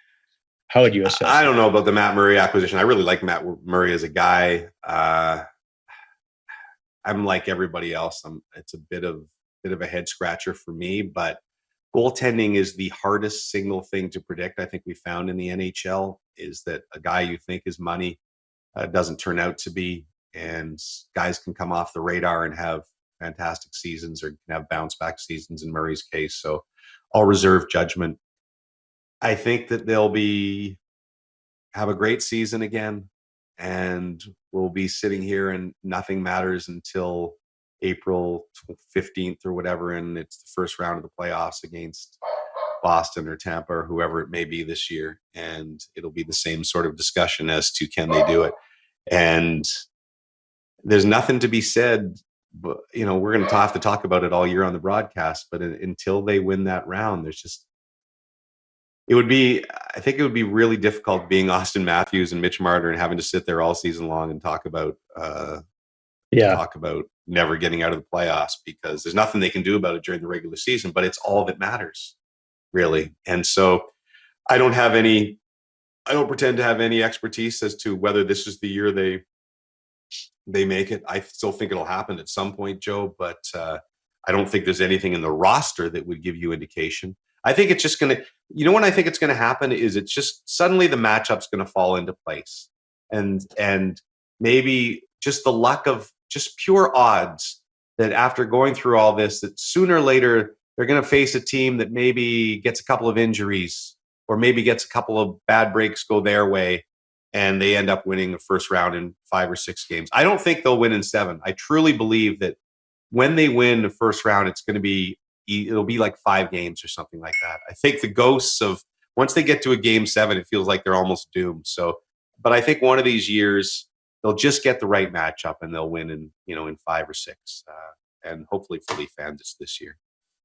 How would you assess? I don't know about the Matt Murray acquisition. I really like Matt Murray as a guy. I'm like everybody else. It's a bit of a head scratcher for me, but goaltending is the hardest single thing to predict. I think we found in the NHL is that a guy you think is money doesn't turn out to be. And guys can come off the radar and have fantastic seasons or can have bounce back seasons in Murray's case. So I'll reserve judgment. I think that they'll have a great season again, and we'll be sitting here and nothing matters until April 15th or whatever. And it's the first round of the playoffs against Boston or Tampa or whoever it may be this year. And it'll be the same sort of discussion as to can they do it? And there's nothing to be said, but we're going to have to talk about it all year on the broadcast. But until they win that round, I think it would be really difficult being Austin Matthews and Mitch Marner and having to sit there all season long and talk about never getting out of the playoffs, because there's nothing they can do about it during the regular season. But it's all that matters, really. And so I don't pretend to have any expertise as to whether this is the year they make it. I still think it'll happen at some point, Joe, but I don't think there's anything in the roster that would give you indication. I think it's just going to, when I think it's going to happen is it's just suddenly the matchup's going to fall into place. And maybe just the luck of just pure odds that after going through all this, that sooner or later they're going to face a team that maybe gets a couple of injuries or maybe gets a couple of bad breaks go their way, and they end up winning the first round in 5 or 6 games. I don't think they'll win in 7. I truly believe that when they win the first round, it'll be like 5 games or something like that. I think the ghosts of once they get to a game 7, it feels like they're almost doomed. So, but I think one of these years they'll just get the right matchup and they'll win in 5 or 6. And hopefully for Leaf fans, it's this year.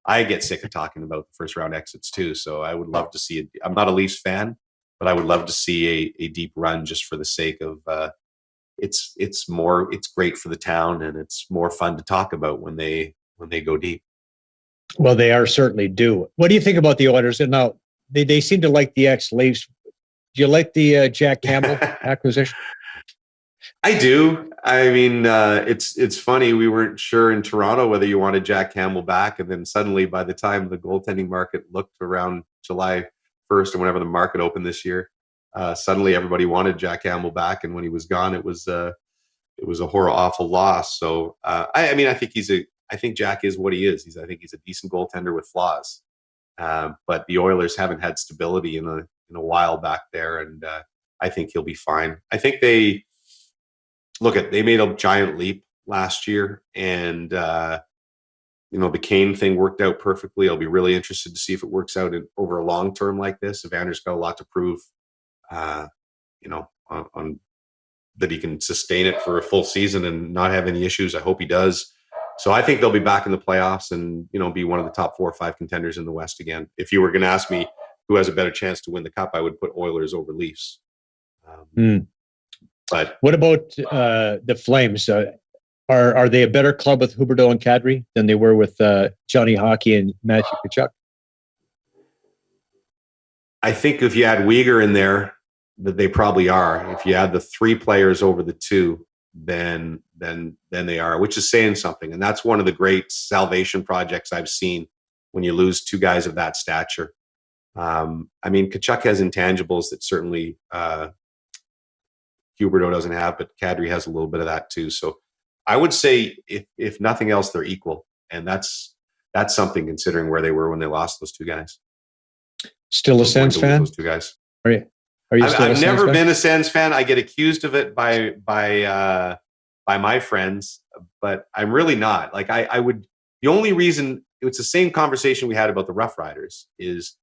I get sick of talking about the first round exits too. So I would love to see it. I'm not a Leafs fan, but I would love to see a deep run just for the sake of it's great for the town and it's more fun to talk about when they go deep. Well, they are certainly due. What do you think about the Oilers? And now they seem to like the ex-Leafs. Do you like the Jack Campbell acquisition? I do. I mean, it's funny. We weren't sure in Toronto whether you wanted Jack Campbell back, and then suddenly, by the time the goaltending market looked around July 1st or whenever the market opened this year, suddenly everybody wanted Jack Campbell back. And when he was gone, it was it was a awful loss. So I mean, I think Jack is what he is. I think he's a decent goaltender with flaws. But the Oilers haven't had stability in a while back there, and I think he'll be fine. I think they made a giant leap last year, and the Kane thing worked out perfectly. I'll be really interested to see if it works out over a long term like this. Evander's got a lot to prove, on that he can sustain it for a full season and not have any issues. I hope he does. So I think they'll be back in the playoffs and, be one of the top 4 or 5 contenders in the West again. If you were going to ask me who has a better chance to win the Cup, I would put Oilers over Leafs. But what about the Flames? Are they a better club with Huberdeau and Kadri than they were with Johnny Hockey and Matthew Tkachuk? I think if you add Uyghur in there, that they probably are. If you add the 3 players over the 2, then they are, which is saying something. And that's one of the great salvation projects I've seen when you lose 2 guys of that stature. I mean, Tkachuk has intangibles that certainly Huberdeau doesn't have, but Kadri has a little bit of that too. So I would say if nothing else, they're equal. And that's something considering where they were when they lost those 2 guys. Still a Sens fan? Those 2 guys. Are you I've never been a Sens fan. I get accused of it by my friends, but I'm really not. Like the only reason, it's the same conversation we had about the Rough Riders, is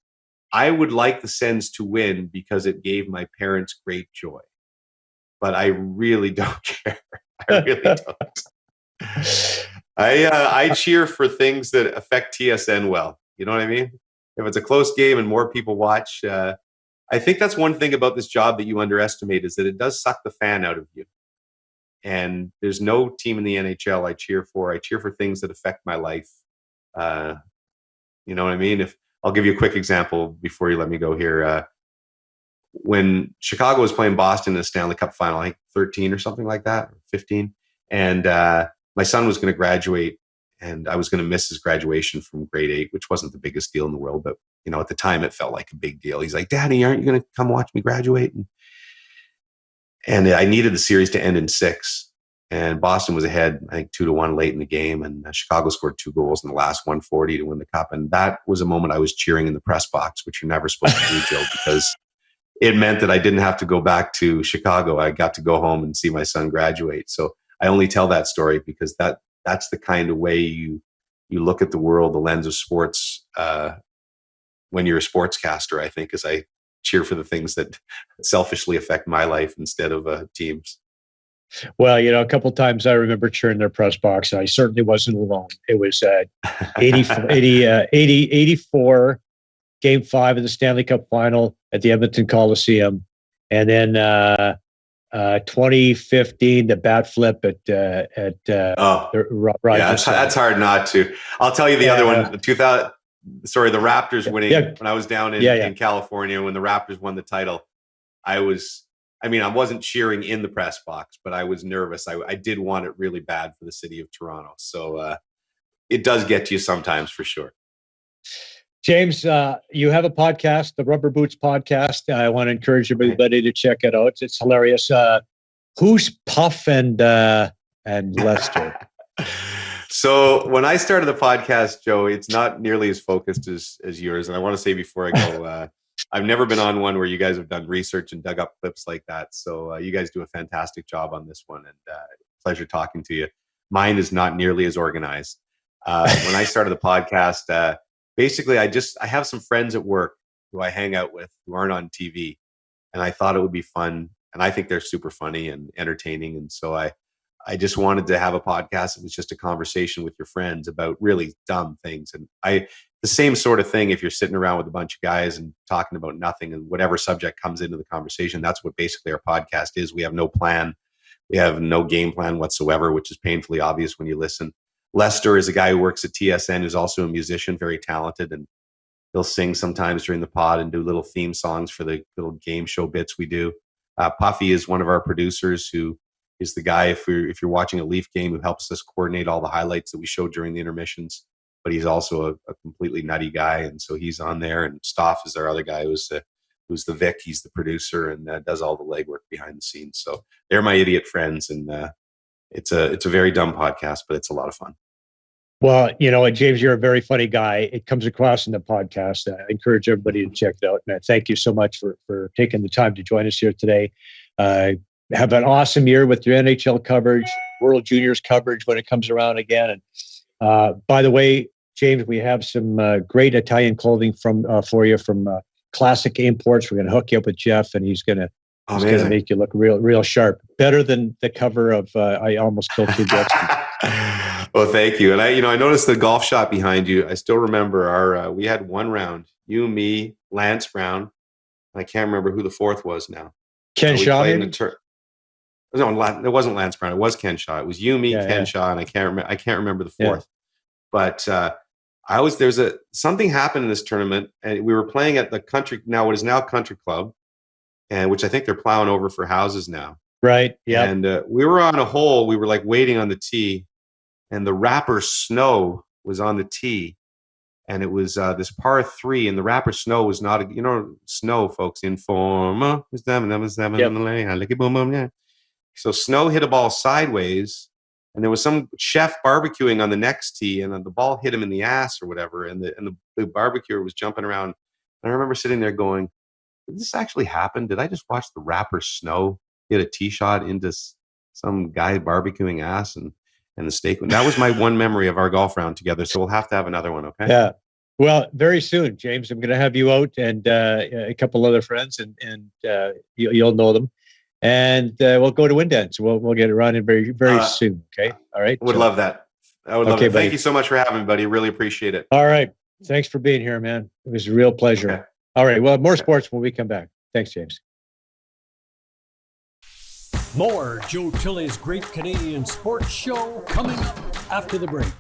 I would like the Sens to win because it gave my parents great joy. But I really don't care. I really don't. I cheer for things that affect TSN well. You know what I mean? If it's a close game and more people watch, I think that's one thing about this job that you underestimate, is that it does suck the fan out of you. And there's no team in the NHL I cheer for. I cheer for things that affect my life. You know what I mean? I'll give you a quick example before you let me go here. When Chicago was playing Boston in the Stanley Cup final, I think 13 or something like that, or 15. And my son was going to graduate, and I was going to miss his graduation from grade 8, which wasn't the biggest deal in the world. But, at the time it felt like a big deal. He's like, "Daddy, aren't you going to come watch me graduate?" And I needed the series to end in 6. And Boston was ahead, I think 2-1 late in the game. And Chicago scored 2 goals in the last 140 to win the Cup. And that was a moment I was cheering in the press box, which you're never supposed to do, Joe, because it meant that I didn't have to go back to Chicago. I got to go home and see my son graduate. So I only tell that story because that's the kind of way you look at the world, the lens of sports, when you're a sportscaster, I think, as I cheer for the things that selfishly affect my life instead of teams. Well, a couple of times I remember cheering their press box, and I certainly wasn't alone. It was 84, Game 5 of the Stanley Cup final at the Edmonton Coliseum. And then 2015, the bat flip at Rogers. That's hard not to. I'll tell you the other one, the Raptors winning when I was down in California when the Raptors won the title. I wasn't cheering in the press box, but I was nervous. I did want it really bad for the city of Toronto. So it does get to you sometimes, for sure. James, you have a podcast, the Rubber Boots podcast. I want to encourage everybody to check it out. It's hilarious. Who's Puff and Lester? So when I started the podcast, Joe, it's not nearly as focused as yours. And I want to say before I go, I've never been on one where you guys have done research and dug up clips like that. So you guys do a fantastic job on this one, and pleasure talking to you. Mine is not nearly as organized. When I started the podcast, basically I have some friends at work who I hang out with who aren't on TV, and I thought it would be fun, and I think they're super funny and entertaining. And so I just wanted to have a podcast that was just a conversation with your friends about really dumb things. And the same sort of thing, if you're sitting around with a bunch of guys and talking about nothing and whatever subject comes into the conversation, that's what basically our podcast is. We have no plan. We have no game plan whatsoever, which is painfully obvious when you listen. Lester is a guy who works at TSN, who's also a musician, very talented, and he'll sing sometimes during the pod and do little theme songs for the little game show bits we do. Puffy is one of our producers who is the guy, if you're watching a Leaf game, who helps us coordinate all the highlights that we show during the intermissions. But he's also a completely nutty guy, and so he's on there. And Stoff is our other guy who's the Vic. He's the producer and does all the legwork behind the scenes. So they're my idiot friends, and it's a very dumb podcast, but it's a lot of fun. Well, James, you're a very funny guy. It comes across in the podcast. I encourage everybody to check it out. Man, thank you so much for taking the time to join us here today. Have an awesome year with your NHL coverage, World Juniors coverage when it comes around again. And by the way, James, we have some great Italian clothing for you from Classic Imports. We're going to hook you up with Jeff, and he's going to make you look real sharp. Better than the cover of I Almost Killed Two Gretzky. Well, thank you. And I noticed the golf shot behind you. I still remember we had one round. You, me, Lance Brown. I can't remember who the fourth was now. Ken Shaw. No, it wasn't Lance Brown. It was Ken Shaw. It was you, me, Ken Shaw, and I can't remember the fourth. But something happened in this tournament, and we were playing at the what is now Country Club, and which I think they're plowing over for houses now. Right. Yeah. And we were on a hole. We were like waiting on the tee, and the Rapper Snow was on the tee, and it was this par 3, and the Rapper Snow was not Snow, folks, informa. So Snow hit a ball sideways, and there was some chef barbecuing on the next tee, and the ball hit him in the ass or whatever, and the barbecuer was jumping around. And I remember sitting there going, did this actually happen? Did I just watch the Rapper Snow hit a tee shot into some guy barbecuing ass and the steak? That was my one memory of our golf round together, so we'll have to have another one, okay? Yeah. Well, very soon, James, I'm going to have you out and a couple other friends, and you'll know them. And we'll go to Windance. We'll get it running very, very soon. Okay. All right. Would love that. I would love it. Buddy. Thank you so much for having me, buddy. Really appreciate it. All right. Thanks for being here, man. It was a real pleasure. Okay. All right. Well, more sports when we come back. Thanks, James. More Joe Tilley's Great Canadian Sports Show coming up after the break.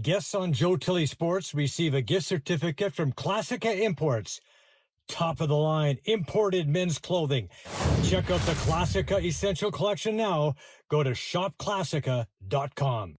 Guests on Joe Tilley Sports receive a gift certificate from Classica Imports. Top of the line imported men's clothing. Check out the Classica Essential Collection now. Go to shopclassica.com.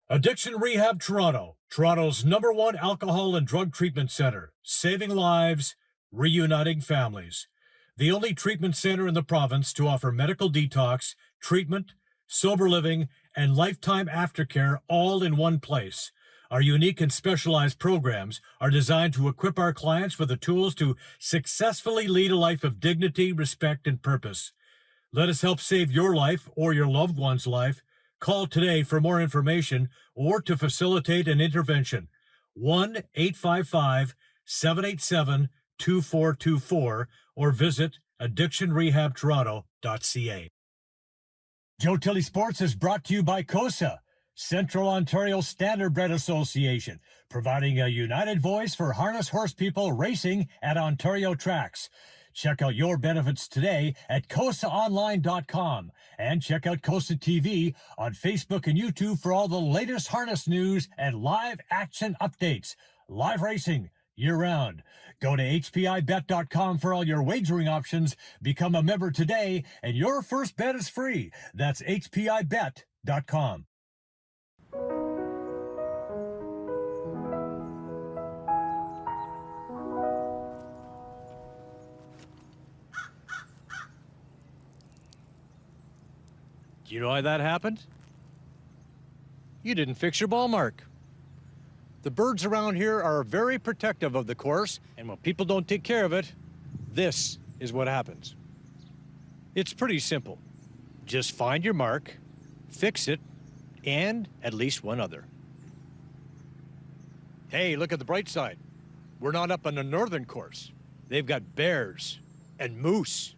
Addiction Rehab Toronto, Toronto's #1 alcohol and drug treatment center, saving lives, reuniting families. The only treatment center in the province to offer medical detox, treatment, sober living, and lifetime aftercare all in one place. Our unique and specialized programs are designed to equip our clients with the tools to successfully lead a life of dignity, respect, and purpose. Let us help save your life or your loved one's life. Call today for more information or to facilitate an intervention. 1-855-787-2424 or visit addictionrehabtoronto.ca. Joe Tilley Sports is brought to you by COSA, Central Ontario Standardbred Association, providing a united voice for harness horse people racing at Ontario tracks. Check out your benefits today at COSAonline.com and check out COSA TV on Facebook and YouTube for all the latest harness news and live action updates. Live racing year-round. Go to HPIBet.com for all your wagering options. Become a member today, and your first bet is free. That's HPIBet.com. Do you know why that happened? You didn't fix your ball mark. The birds around here are very protective of the course, and when people don't take care of it, this is what happens. It's pretty simple. Just find your mark, fix it, and at least one other. Hey, look at the bright side. We're not up on the northern course. They've got bears and moose.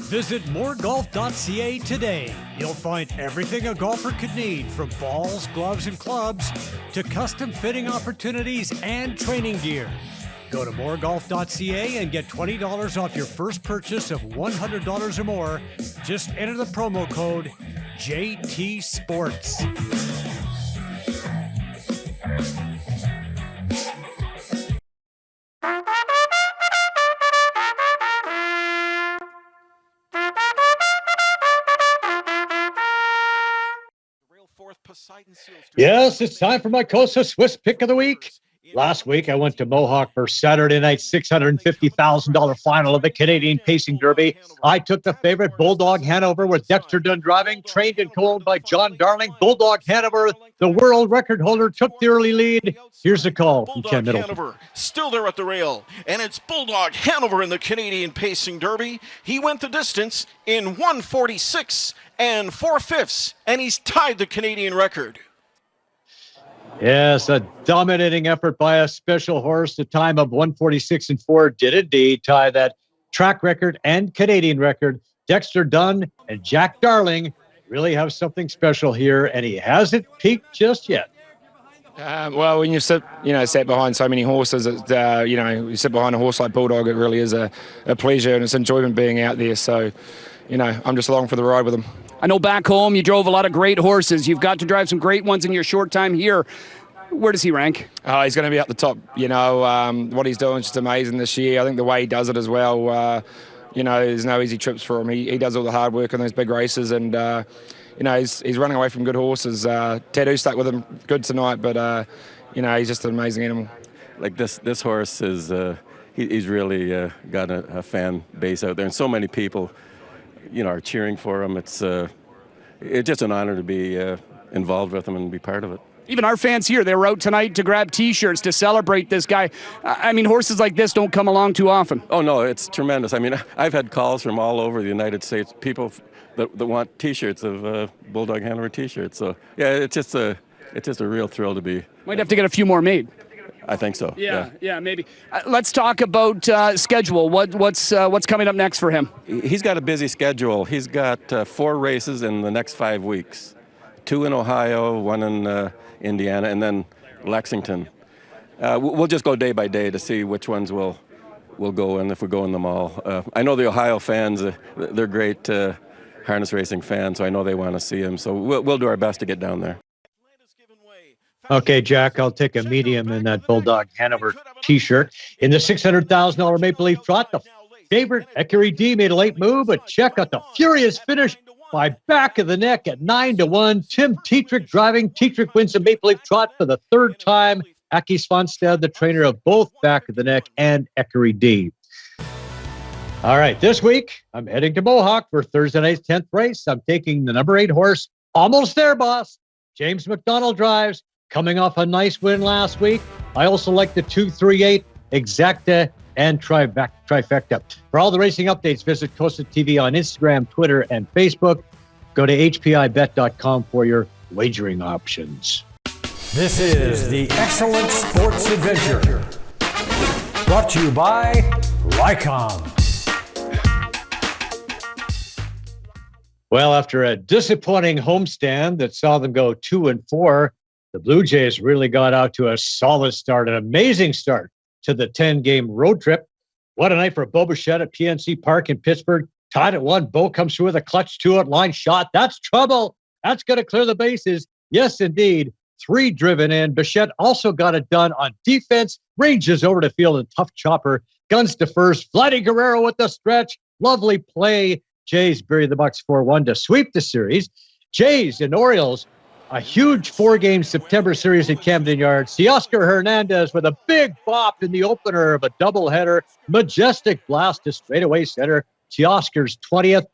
Visit moregolf.ca today. You'll find everything a golfer could need, from balls, gloves, and clubs to custom fitting opportunities and training gear. Go to moregolf.ca and get $20 off your first purchase of $100 or more. Just enter the promo code JTSports. Yes, it's time for my Costa Swiss pick of the week. Last week, I went to Mohawk for Saturday night's $650,000 final of the Canadian Pacing Derby. I took the favorite Bulldog Hanover with Dexter Dunn driving, trained and co-owned by John Darling. Bulldog Hanover, the world record holder, took the early lead. Here's the call from Ken Middleton. Hanover still there at the rail, and it's Bulldog Hanover in the Canadian Pacing Derby. He went the distance in 1:46 and 4/5, and he's tied the Canadian record. Yes, a dominating effort by a special horse. The time of 1:46 and 4 did indeed tie that track record and Canadian record. Dexter Dunn and Jack Darling really have something special here, and he hasn't peaked just yet. Well, when you sit behind so many horses, you sit behind a horse like Bulldog, it really is a pleasure and it's enjoyment being out there. So, I'm just along for the ride with him. I know back home you drove a lot of great horses. You've got to drive some great ones in your short time here. Where does he rank? Oh, he's going to be at the top. What he's doing is just amazing this year. I think the way he does it as well, there's no easy trips for him. He does all the hard work in those big races and, he's running away from good horses. Tattoo stuck with him good tonight, but, he's just an amazing animal. Like this horse is, he's really got a fan base out there, and so many people, are cheering for him. It's just an honor to be involved with him and be part of it. Even our fans here, they were out tonight to grab T-shirts to celebrate this guy. I mean, horses like this don't come along too often. Oh, no, it's tremendous. I mean, I've had calls from all over the United States, people that want T-shirts of Bulldog Hanover T-shirts. So, yeah, it's just a real thrill to be. Might have to get a few more made. I think so. Yeah, maybe. Let's talk about schedule. What's coming up next for him? He's got a busy schedule. He's got 4 races in the next 5 weeks. 2 in Ohio, 1 in Indiana, and then Lexington. We'll just go day by day to see which ones we'll go in if we go in them all. I know the Ohio fans, they're great harness racing fans, so I know they want to see him. So we'll do our best to get down there. Okay, Jack, I'll take a medium in that Bulldog Hanover T-shirt. In the $600,000 Maple Leaf Trot, the favorite Ecurie D made a late move, but check out the furious finish by back of the neck at 9-1. Tim Tetrick driving. Tetrick wins the Maple Leaf Trot for the 3rd time. Aki Svanstad, the trainer of both back of the neck and Ecurie D. All right, this week, I'm heading to Mohawk for Thursday night's 10th race. I'm taking the number 8 horse, Almost There, Boss. James McDonald drives, coming off a nice win last week. I also like the 238 Exacta and Trifecta. For all the racing updates, visit Costa TV on Instagram, Twitter, and Facebook. Go to hpibet.com for your wagering options. This is the Excellent Sports Adventure, brought to you by Lycom. Well, after a disappointing homestand that saw them go 2-4, the Blue Jays really got out to a solid start, an amazing start to the 10-game road trip. What a night for Bo Bichette at PNC Park in Pittsburgh. Tied at 1. Bo comes through with a clutch 2-out line shot. That's trouble. That's going to clear the bases. Yes, indeed. 3 driven in. Bichette also got it done on defense. Ranges over to field a tough chopper. Guns to first. Vladdy Guerrero with the stretch. Lovely play. Jays bury the Bucks 4-1 to sweep the series. Jays and Orioles, a huge 4-game September series at Camden Yards. Teoscar Hernandez with a big bop in the opener of a doubleheader. Majestic blast to straightaway center. Teoscar's 20th.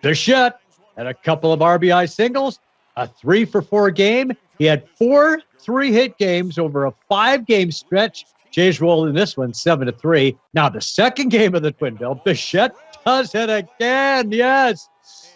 Bichette had a couple of RBI singles, a 3-for-4 game. He had 4 3-hit games over a 5-game stretch. Jays rolled in this one 7-3. Now the second game of the Twin Bill, Bichette does it again. Yes.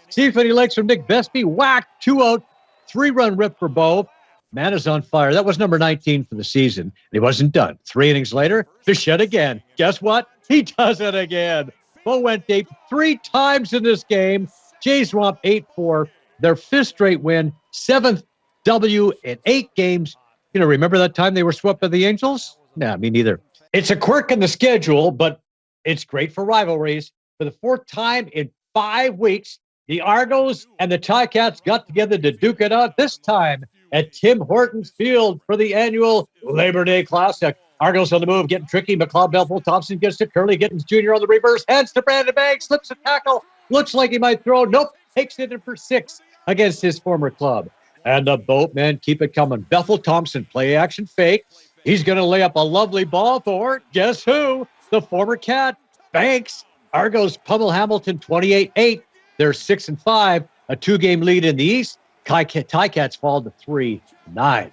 See if any legs from Nick Vespi. Whack, 2-out, 3-run rip for Bo. Man is on fire. That was number 19 for the season. He wasn't done. 3 innings later, Bichette again. Guess what? He does it again. Bo went deep 3 times in this game. Jays romp 8-4. Their 5th straight win, 7th W in 8 games. Remember that time they were swept by the Angels? Nah, me neither. It's a quirk in the schedule, but it's great for rivalries. For the 4th time in 5 weeks, the Argos and the Ticats got together to duke it out, this time at Tim Hortons Field for the annual Labor Day Classic. Argos on the move, getting tricky. McLeod, Belfort, Thompson gets to Curley, Gittins Jr. on the reverse, hands to Brandon Banks, slips a tackle, looks like he might throw. Nope, takes it in for 6 against his former club. And the boatmen keep it coming. Bethel Thompson, play action fake. He's going to lay up a lovely ball for, guess who? The former Cat, Banks. Argos pummel Hamilton 28-8. They're 6-5, a 2-game lead in the East. Ticats fall to 3-9.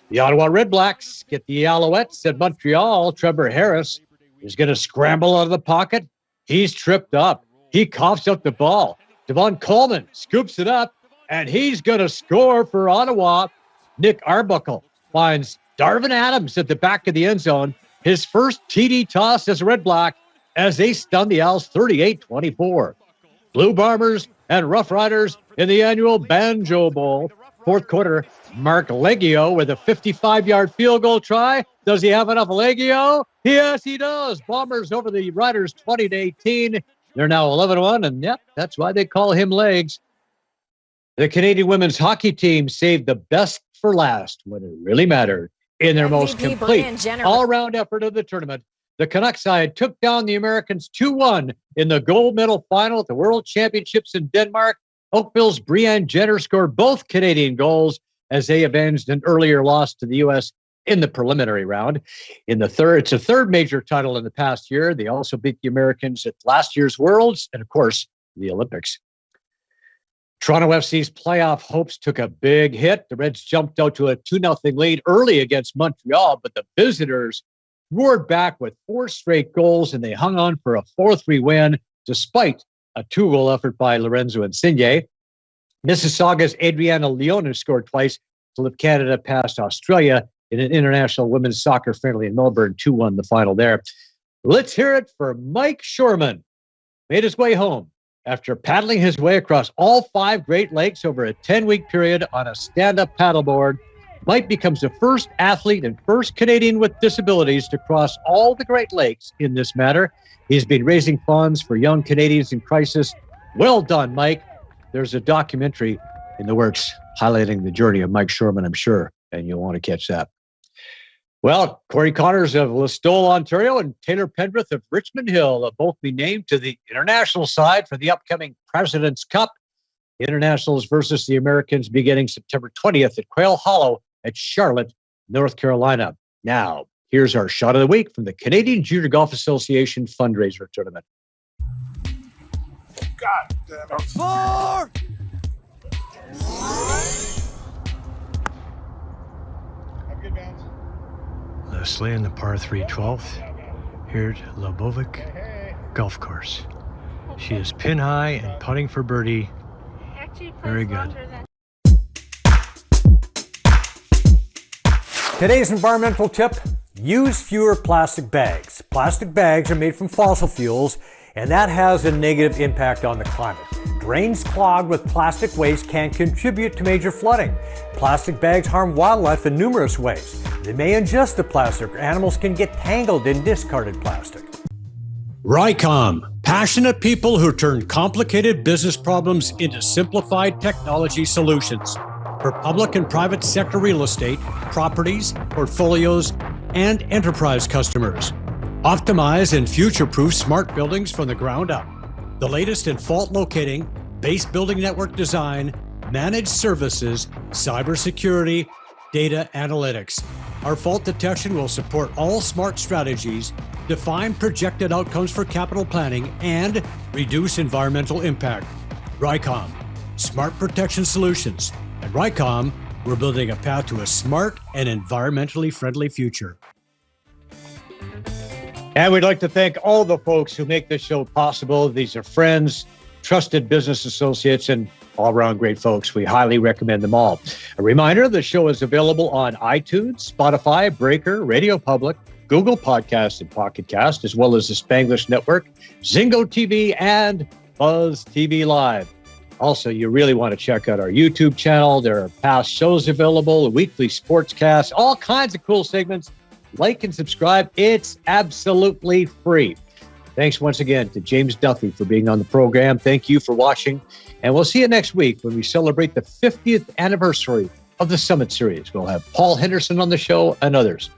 The Ottawa Red Blacks get the Alouettes at Montreal. Trevor Harris is going to scramble out of the pocket. He's tripped up. He coughs up the ball. Devon Coleman scoops it up, and he's going to score for Ottawa. Nick Arbuckle finds Darvin Adams at the back of the end zone. His first TD toss as a Red Black as they stun the Owls 38-24. Blue Bombers and Rough Riders in the annual Banjo Bowl. Fourth quarter, Mark Leggio with a 55-yard field goal try. Does he have enough Leggio? Yes, he does. Bombers over the Riders 20-18. They're now 11-1, and yep, that's why they call him Legs. The Canadian women's hockey team saved the best for last when it really mattered in their most complete all-around effort of the tournament. The Canucks side took down the Americans 2-1 in the gold medal final at the World Championships in Denmark. Oakville's Brianne Jenner scored both Canadian goals as they avenged an earlier loss to the U.S. in the preliminary round. It's a third major title in the past year. They also beat the Americans at last year's Worlds and, of course, the Olympics. Toronto FC's playoff hopes took a big hit. The Reds jumped out to a 2-0 lead early against Montreal, but the visitors roared back with 4 straight goals, and they hung on for a 4-3 win despite a 2-goal effort by Lorenzo Insigne. Mississauga's Adriana Leone scored twice to lift Canada past Australia in an international women's soccer friendly in Melbourne. 2-1 the final there. Let's hear it for Mike Shorman. Made his way home after paddling his way across all 5 Great Lakes over a 10-week period on a stand-up paddleboard. Mike becomes the first athlete and first Canadian with disabilities to cross all the Great Lakes in this matter. He's been raising funds for young Canadians in crisis. Well done, Mike. There's a documentary in the works highlighting the journey of Mike Shorman, I'm sure, and you'll want to catch that. Well, Corey Connors of Listowel, Ontario, and Taylor Pendrith of Richmond Hill have both been named to the international side for the upcoming President's Cup. Internationals versus the Americans beginning September 20th at Quail Hollow at Charlotte, North Carolina. Now, here's our shot of the week from the Canadian Junior Golf Association fundraiser tournament. God damn it. 4! Have a good bounce. Leslie in the par 3 12th here at Lebovic Golf Course. She is pin high and putting for birdie. Very good. Today's environmental tip, use fewer plastic bags. Plastic bags are made from fossil fuels, and that has a negative impact on the climate. Drains clogged with plastic waste can contribute to major flooding. Plastic bags harm wildlife in numerous ways. They may ingest the plastic, or animals can get tangled in discarded plastic. Rycom, passionate people who turn complicated business problems into simplified technology solutions for public and private sector real estate, properties, portfolios, and enterprise customers. Optimize and future-proof smart buildings from the ground up. The latest in fault locating, base building network design, managed services, cybersecurity, data analytics. Our fault detection will support all smart strategies, define projected outcomes for capital planning, and reduce environmental impact. Rycom, smart protection solutions. At Rycom, we're building a path to a smart and environmentally friendly future. And we'd like to thank all the folks who make this show possible. These are friends, trusted business associates, and all-around great folks. We highly recommend them all. A reminder, the show is available on iTunes, Spotify, Breaker, Radio Public, Google Podcasts, and Pocket Cast, as well as the Spanglish Network, Zingo TV, and Buzz TV Live. Also, you really want to check out our YouTube channel. There are past shows available, weekly sportscasts, all kinds of cool segments. Like and subscribe. It's absolutely free. Thanks once again to James Duthie for being on the program. Thank you for watching. And we'll see you next week when we celebrate the 50th anniversary of the Summit Series. We'll have Paul Henderson on the show and others.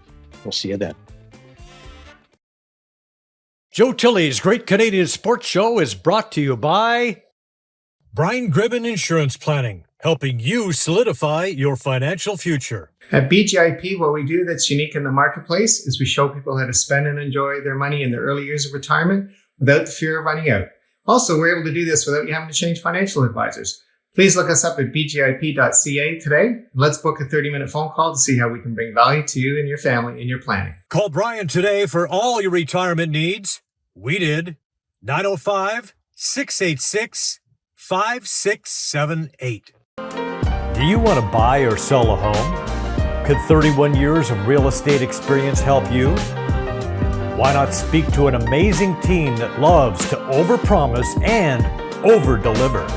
We'll see you then. Joe Tilley's Great Canadian Sports Show is brought to you by Brian Gribben Insurance Planning. helping you solidify your financial future. At BGIP, what we do that's unique in the marketplace is we show people how to spend and enjoy their money in their early years of retirement without the fear of running out. Also, we're able to do this without you having to change financial advisors. Please look us up at bgip.ca today. Let's book a 30-minute phone call to see how we can bring value to you and your family in your planning. Call Brian today for all your retirement needs. We did. 905-686-5678. Do you want to buy or sell a home? Could 31 years of real estate experience help you? Why not speak to an amazing team that loves to overpromise and overdeliver?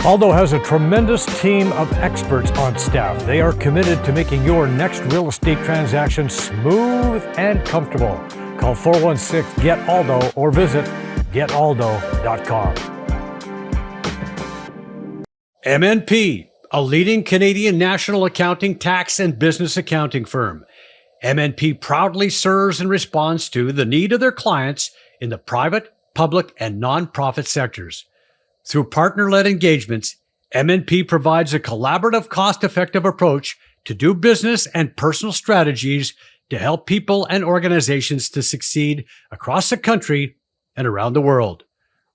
Aldo has a tremendous team of experts on staff. They are committed to making your next real estate transaction smooth and comfortable. Call 416-GET-ALDO or visit getaldo.com. MNP, a leading Canadian national accounting, tax, and business accounting firm. MNP proudly serves and responds to the need of their clients in the private, public, and nonprofit sectors. Through partner-led engagements, MNP provides a collaborative, cost-effective approach to do business and personal strategies to help people and organizations to succeed across the country and around the world.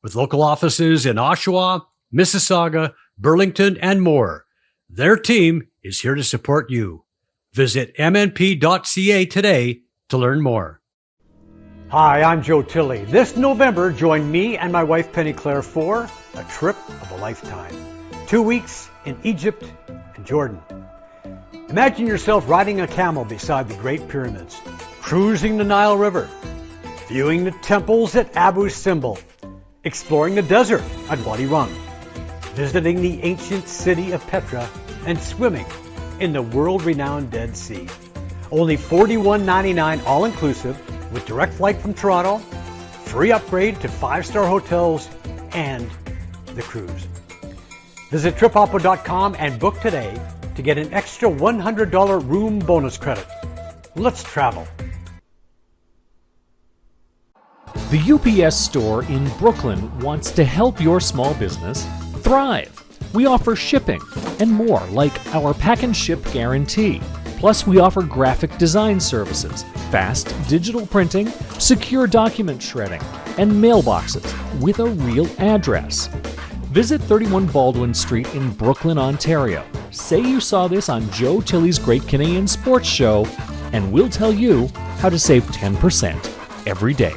With local offices in Oshawa, Mississauga, Burlington, and more, their team is here to support you. Visit mnp.ca today to learn more. Hi, I'm Joe Tilley. This November, join me and my wife Penny Claire for a trip of a lifetime. 2 weeks in Egypt and Jordan. Imagine yourself riding a camel beside the Great Pyramids, cruising the Nile River, viewing the temples at Abu Simbel, exploring the desert at Wadi Rum, visiting the ancient city of Petra, and swimming in the world-renowned Dead Sea. Only $41.99 all-inclusive with direct flight from Toronto, free upgrade to 5-star hotels, and the cruise. Visit tripoppa.com and book today to get an extra $100 room bonus credit. Let's travel. The UPS store in Brooklyn wants to help your small business thrive. We offer shipping and more, like our pack and ship guarantee. Plus, we offer graphic design services, fast digital printing, secure document shredding, and mailboxes with a real address. Visit 31 Baldwin Street in Brooklyn, Ontario. Say you saw this on Joe Tilley's Great Canadian Sports Show, and we'll tell you how to save 10% every day.